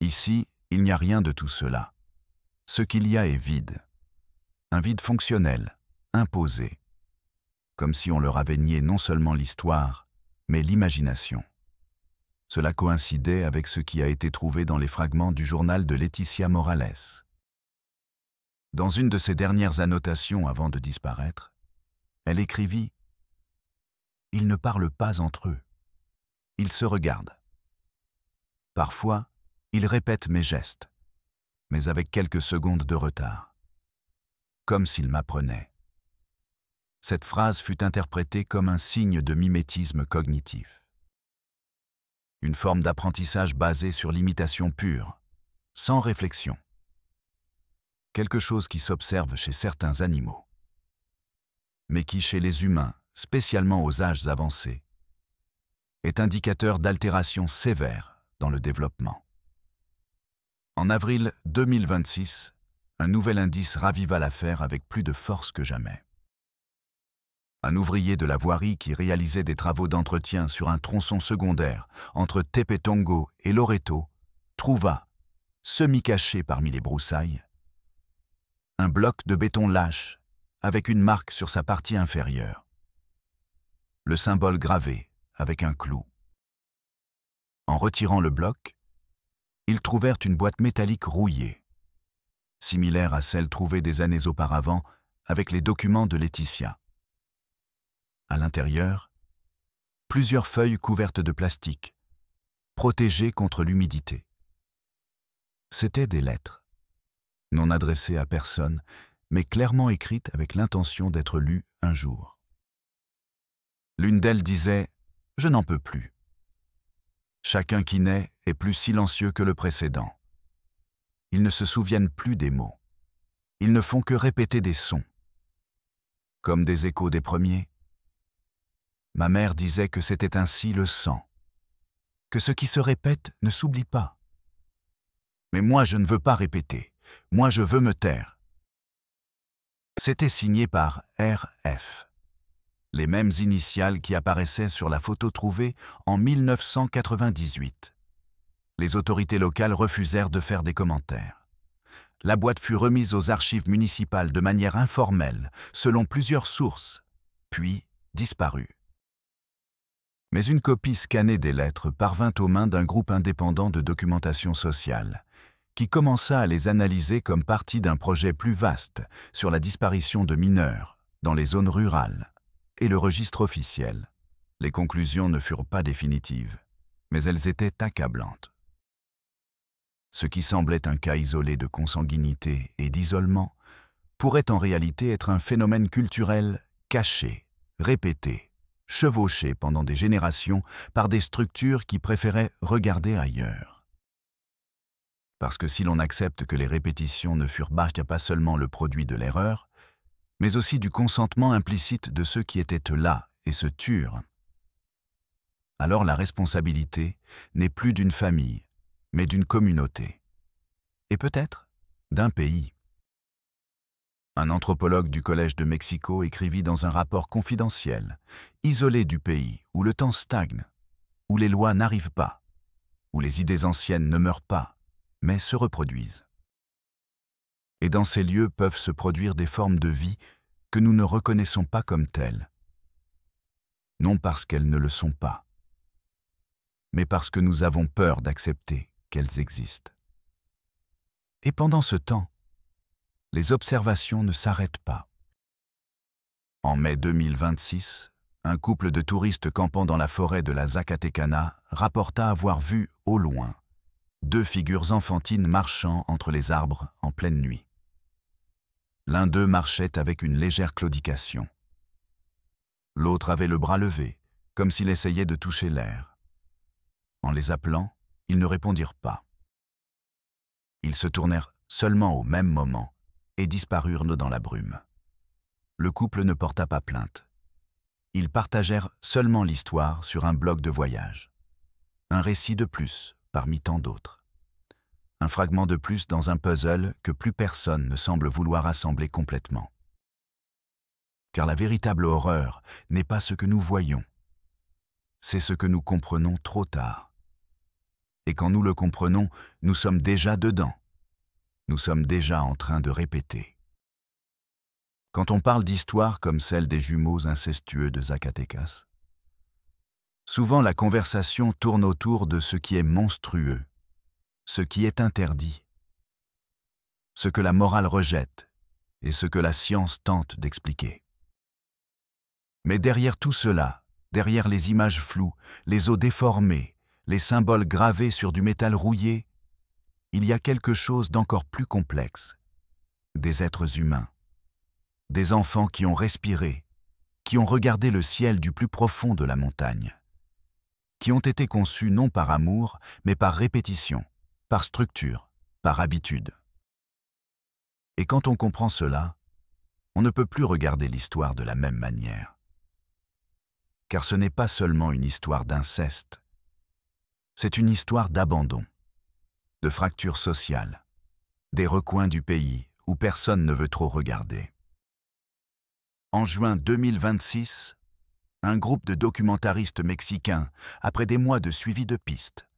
Ici, il n'y a rien de tout cela. Ce qu'il y a est vide. Un vide fonctionnel, imposé, comme si on leur avait nié non seulement l'histoire, mais l'imagination. Cela coïncidait avec ce qui a été trouvé dans les fragments du journal de Laetitia Morales. Dans une de ses dernières annotations avant de disparaître, elle écrivit « Ils ne parlent pas entre eux. Ils se regardent. Parfois, ils répètent mes gestes, mais avec quelques secondes de retard. Comme s'ils m'apprenaient. » Cette phrase fut interprétée comme un signe de mimétisme cognitif. Une forme d'apprentissage basée sur l'imitation pure, sans réflexion. Quelque chose qui s'observe chez certains animaux, mais qui, chez les humains, spécialement aux âges avancés, est indicateur d'altérations sévères dans le développement. En avril 2026, un nouvel indice raviva l'affaire avec plus de force que jamais. Un ouvrier de la voirie qui réalisait des travaux d'entretien sur un tronçon secondaire entre Tepetongo et Loreto trouva, semi-caché parmi les broussailles, un bloc de béton lâche avec une marque sur sa partie inférieure. Le symbole gravé avec un clou. En retirant le bloc, ils trouvèrent une boîte métallique rouillée, similaire à celle trouvée des années auparavant avec les documents de Laetitia. À l'intérieur, plusieurs feuilles couvertes de plastique, protégées contre l'humidité. C'étaient des lettres, non adressées à personne, mais clairement écrites avec l'intention d'être lues un jour. L'une d'elles disait « Je n'en peux plus. Chacun qui naît est plus silencieux que le précédent. Ils ne se souviennent plus des mots. Ils ne font que répéter des sons. Comme des échos des premiers. Ma mère disait que c'était ainsi le sang. Que ce qui se répète ne s'oublie pas. Mais moi, je ne veux pas répéter. Moi, je veux me taire. » C'était signé par RF, les mêmes initiales qui apparaissaient sur la photo trouvée en 1998. Les autorités locales refusèrent de faire des commentaires. La boîte fut remise aux archives municipales de manière informelle, selon plusieurs sources, puis disparut. Mais une copie scannée des lettres parvint aux mains d'un groupe indépendant de documentation sociale, qui commença à les analyser comme partie d'un projet plus vaste sur la disparition de mineurs dans les zones rurales et le registre officiel. Les conclusions ne furent pas définitives, mais elles étaient accablantes. Ce qui semblait un cas isolé de consanguinité et d'isolement pourrait en réalité être un phénomène culturel caché, répété, chevauché pendant des générations par des structures qui préféraient regarder ailleurs. Parce que si l'on accepte que les répétitions ne furent pas seulement le produit de l'erreur, mais aussi du consentement implicite de ceux qui étaient là et se turent, alors la responsabilité n'est plus d'une famille, mais d'une communauté, et peut-être d'un pays. Un anthropologue du Collège de Mexico écrivit dans un rapport confidentiel, isolé du pays où le temps stagne, où les lois n'arrivent pas, où les idées anciennes ne meurent pas, mais se reproduisent. Et dans ces lieux peuvent se produire des formes de vie que nous ne reconnaissons pas comme telles, non parce qu'elles ne le sont pas, mais parce que nous avons peur d'accepter qu'elles existent. Et pendant ce temps, les observations ne s'arrêtent pas. En mai 2026, un couple de touristes campant dans la forêt de la Zacatecana rapporta avoir vu, au loin, 2 figures enfantines marchant entre les arbres en pleine nuit. L'un d'eux marchait avec une légère claudication. L'autre avait le bras levé, comme s'il essayait de toucher l'air. En les appelant, ils ne répondirent pas. Ils se tournèrent seulement au même moment et disparurent dans la brume. Le couple ne porta pas plainte. Ils partagèrent seulement l'histoire sur un blog de voyage. Un récit de plus parmi tant d'autres. Un fragment de plus dans un puzzle que plus personne ne semble vouloir assembler complètement. Car la véritable horreur n'est pas ce que nous voyons. C'est ce que nous comprenons trop tard. Et quand nous le comprenons, nous sommes déjà dedans. Nous sommes déjà en train de répéter. Quand on parle d'histoires comme celle des jumeaux incestueux de Zacatecas, souvent la conversation tourne autour de ce qui est monstrueux, ce qui est interdit, ce que la morale rejette et ce que la science tente d'expliquer. Mais derrière tout cela, derrière les images floues, les os déformés, les symboles gravés sur du métal rouillé, il y a quelque chose d'encore plus complexe. Des êtres humains. Des enfants qui ont respiré, qui ont regardé le ciel du plus profond de la montagne, qui ont été conçus non par amour, mais par répétition, par structure, par habitude. Et quand on comprend cela, on ne peut plus regarder l'histoire de la même manière. Car ce n'est pas seulement une histoire d'inceste, c'est une histoire d'abandon, de fracture sociale, des recoins du pays où personne ne veut trop regarder. En juin 2026, un groupe de documentaristes mexicains, après des mois de suivi de pistes,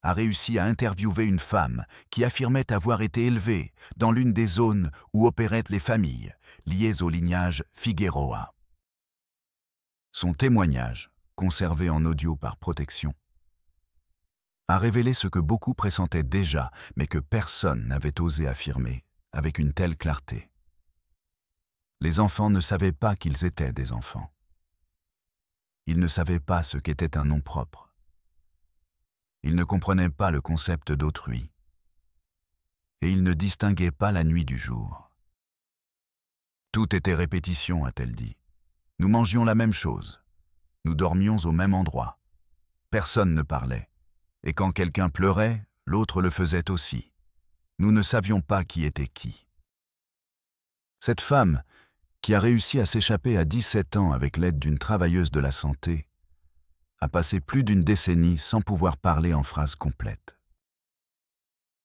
a réussi à interviewer une femme qui affirmait avoir été élevée dans l'une des zones où opéraient les familles liées au lignage Figueroa. Son témoignage, conservé en audio par protection, a révélé ce que beaucoup pressentaient déjà, mais que personne n'avait osé affirmer avec une telle clarté. Les enfants ne savaient pas qu'ils étaient des enfants. Ils ne savaient pas ce qu'était un nom propre. Ils ne comprenaient pas le concept d'autrui. Et ils ne distinguaient pas la nuit du jour. Tout était répétition, a-t-elle dit. Nous mangions la même chose. Nous dormions au même endroit. Personne ne parlait. Et quand quelqu'un pleurait, l'autre le faisait aussi. Nous ne savions pas qui était qui. Cette femme, qui a réussi à s'échapper à 17 ans avec l'aide d'une travailleuse de la santé, a passé plus d'une décennie sans pouvoir parler en phrases complètes.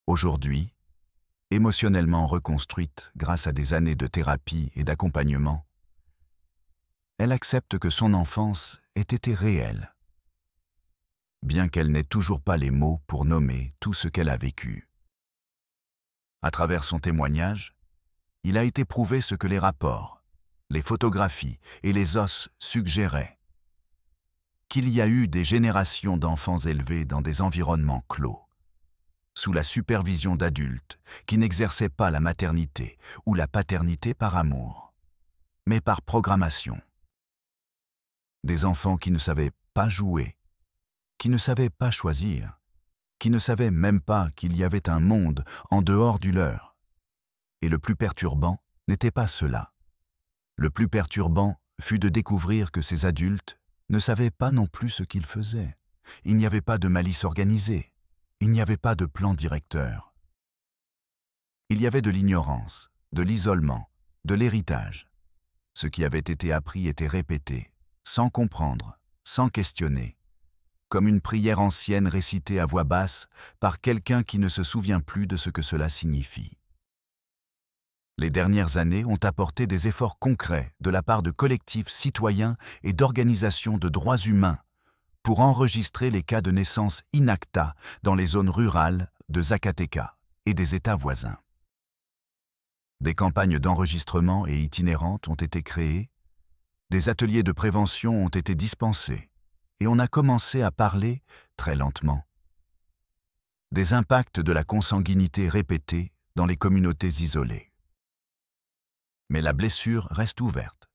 Aujourd'hui, émotionnellement reconstruite grâce à des années de thérapie et d'accompagnement, elle accepte que son enfance ait été réelle, bien qu'elle n'ait toujours pas les mots pour nommer tout ce qu'elle a vécu. À travers son témoignage, il a été prouvé ce que les rapports, les photographies et les os suggéraient, qu'il y a eu des générations d'enfants élevés dans des environnements clos, sous la supervision d'adultes qui n'exerçaient pas la maternité ou la paternité par amour, mais par programmation. Des enfants qui ne savaient pas jouer, qui ne savaient pas choisir, qui ne savaient même pas qu'il y avait un monde en dehors du leur. Et le plus perturbant n'était pas cela. Le plus perturbant fut de découvrir que ces adultes ne savaient pas non plus ce qu'ils faisaient. Il n'y avait pas de malice organisée. Il n'y avait pas de plan directeur. Il y avait de l'ignorance, de l'isolement, de l'héritage. Ce qui avait été appris était répété, sans comprendre, sans questionner, comme une prière ancienne récitée à voix basse par quelqu'un qui ne se souvient plus de ce que cela signifie. Les dernières années ont apporté des efforts concrets de la part de collectifs citoyens et d'organisations de droits humains pour enregistrer les cas de naissance inacta dans les zones rurales de Zacatecas et des États voisins. Des campagnes d'enregistrement et itinérantes ont été créées, des ateliers de prévention ont été dispensés, et on a commencé à parler, très lentement, des impacts de la consanguinité répétée dans les communautés isolées. Mais la blessure reste ouverte.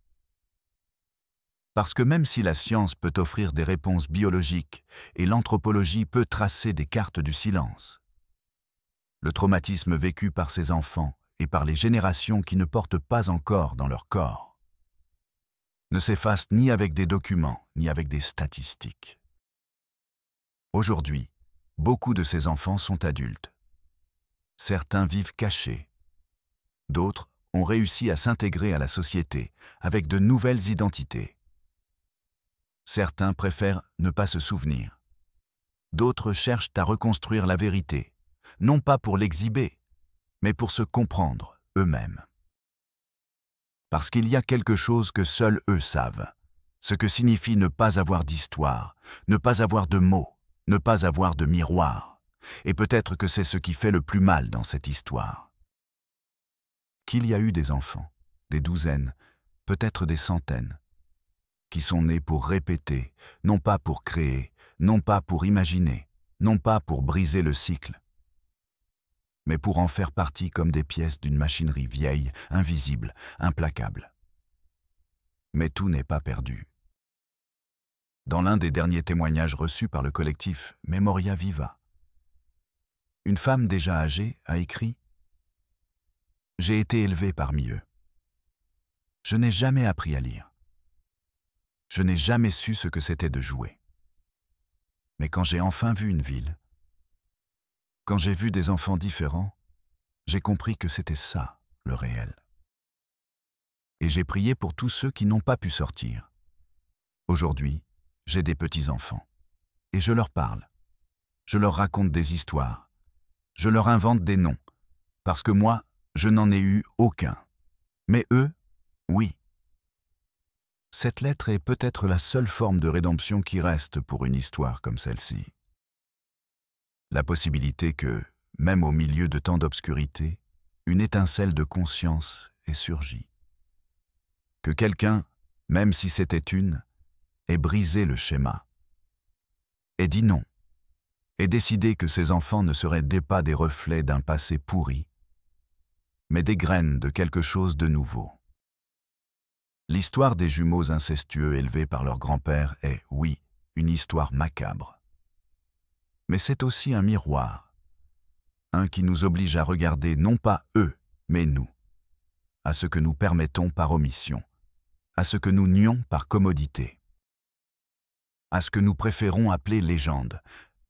Parce que même si la science peut offrir des réponses biologiques et l'anthropologie peut tracer des cartes du silence, le traumatisme vécu par ces enfants et par les générations qui ne portent pas encore dans leur corps ne s'efface ni avec des documents, ni avec des statistiques. Aujourd'hui, beaucoup de ces enfants sont adultes. Certains vivent cachés. D'autres ont réussi à s'intégrer à la société avec de nouvelles identités. Certains préfèrent ne pas se souvenir. D'autres cherchent à reconstruire la vérité, non pas pour l'exhiber, mais pour se comprendre eux-mêmes. Parce qu'il y a quelque chose que seuls eux savent, ce que signifie ne pas avoir d'histoire, ne pas avoir de mots, ne pas avoir de miroir. Et peut-être que c'est ce qui fait le plus mal dans cette histoire. Qu'il y a eu des enfants, des douzaines, peut-être des centaines, qui sont nés pour répéter, non pas pour créer, non pas pour imaginer, non pas pour briser le cycle, mais pour en faire partie comme des pièces d'une machinerie vieille, invisible, implacable. Mais tout n'est pas perdu. Dans l'un des derniers témoignages reçus par le collectif Memoria Viva, une femme déjà âgée a écrit « J'ai été élevée parmi eux. Je n'ai jamais appris à lire. Je n'ai jamais su ce que c'était de jouer. Mais quand j'ai enfin vu une ville, quand j'ai vu des enfants différents, j'ai compris que c'était ça, le réel. Et j'ai prié pour tous ceux qui n'ont pas pu sortir. Aujourd'hui, j'ai des petits-enfants. Et je leur parle. Je leur raconte des histoires. Je leur invente des noms. Parce que moi, je n'en ai eu aucun. Mais eux, oui. Cette lettre est peut-être la seule forme de rédemption qui reste pour une histoire comme celle-ci. La possibilité que, même au milieu de tant d'obscurité, une étincelle de conscience ait surgi. Que quelqu'un, même si c'était une, ait brisé le schéma, ait dit non, ait décidé que ses enfants ne seraient pas des reflets d'un passé pourri, mais des graines de quelque chose de nouveau. L'histoire des jumeaux incestueux élevés par leur grand-père est, oui, une histoire macabre. Mais c'est aussi un miroir, un qui nous oblige à regarder non pas eux, mais nous, à ce que nous permettons par omission, à ce que nous nions par commodité, à ce que nous préférons appeler légende,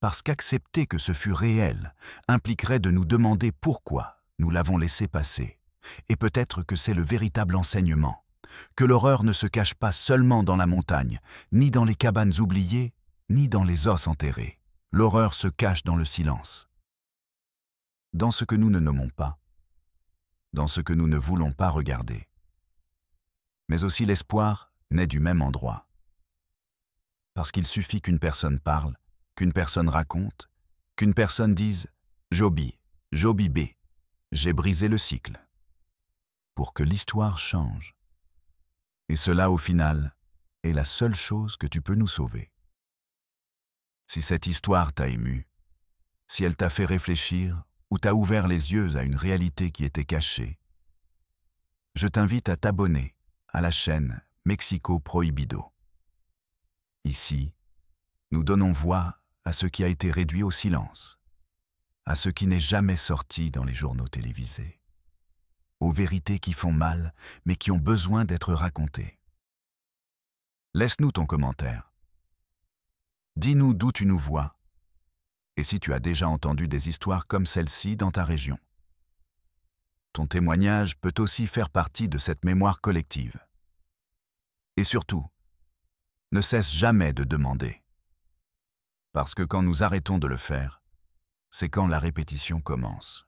parce qu'accepter que ce fut réel impliquerait de nous demander pourquoi nous l'avons laissé passer, et peut-être que c'est le véritable enseignement, que l'horreur ne se cache pas seulement dans la montagne, ni dans les cabanes oubliées, ni dans les os enterrés. L'horreur se cache dans le silence, dans ce que nous ne nommons pas, dans ce que nous ne voulons pas regarder. Mais aussi l'espoir naît du même endroit. Parce qu'il suffit qu'une personne parle, qu'une personne raconte, qu'une personne dise « Joby, Joby B, j'ai brisé le cycle », pour que l'histoire change. Et cela, au final, est la seule chose que tu peux nous sauver. Si cette histoire t'a ému, si elle t'a fait réfléchir ou t'a ouvert les yeux à une réalité qui était cachée, je t'invite à t'abonner à la chaîne Mexico Prohibido. Ici, nous donnons voix à ce qui a été réduit au silence, à ce qui n'est jamais sorti dans les journaux télévisés, aux vérités qui font mal mais qui ont besoin d'être racontées. Laisse-nous ton commentaire. Dis-nous d'où tu nous vois, et si tu as déjà entendu des histoires comme celle-ci dans ta région. Ton témoignage peut aussi faire partie de cette mémoire collective. Et surtout, ne cesse jamais de demander. Parce que quand nous arrêtons de le faire, c'est quand la répétition commence.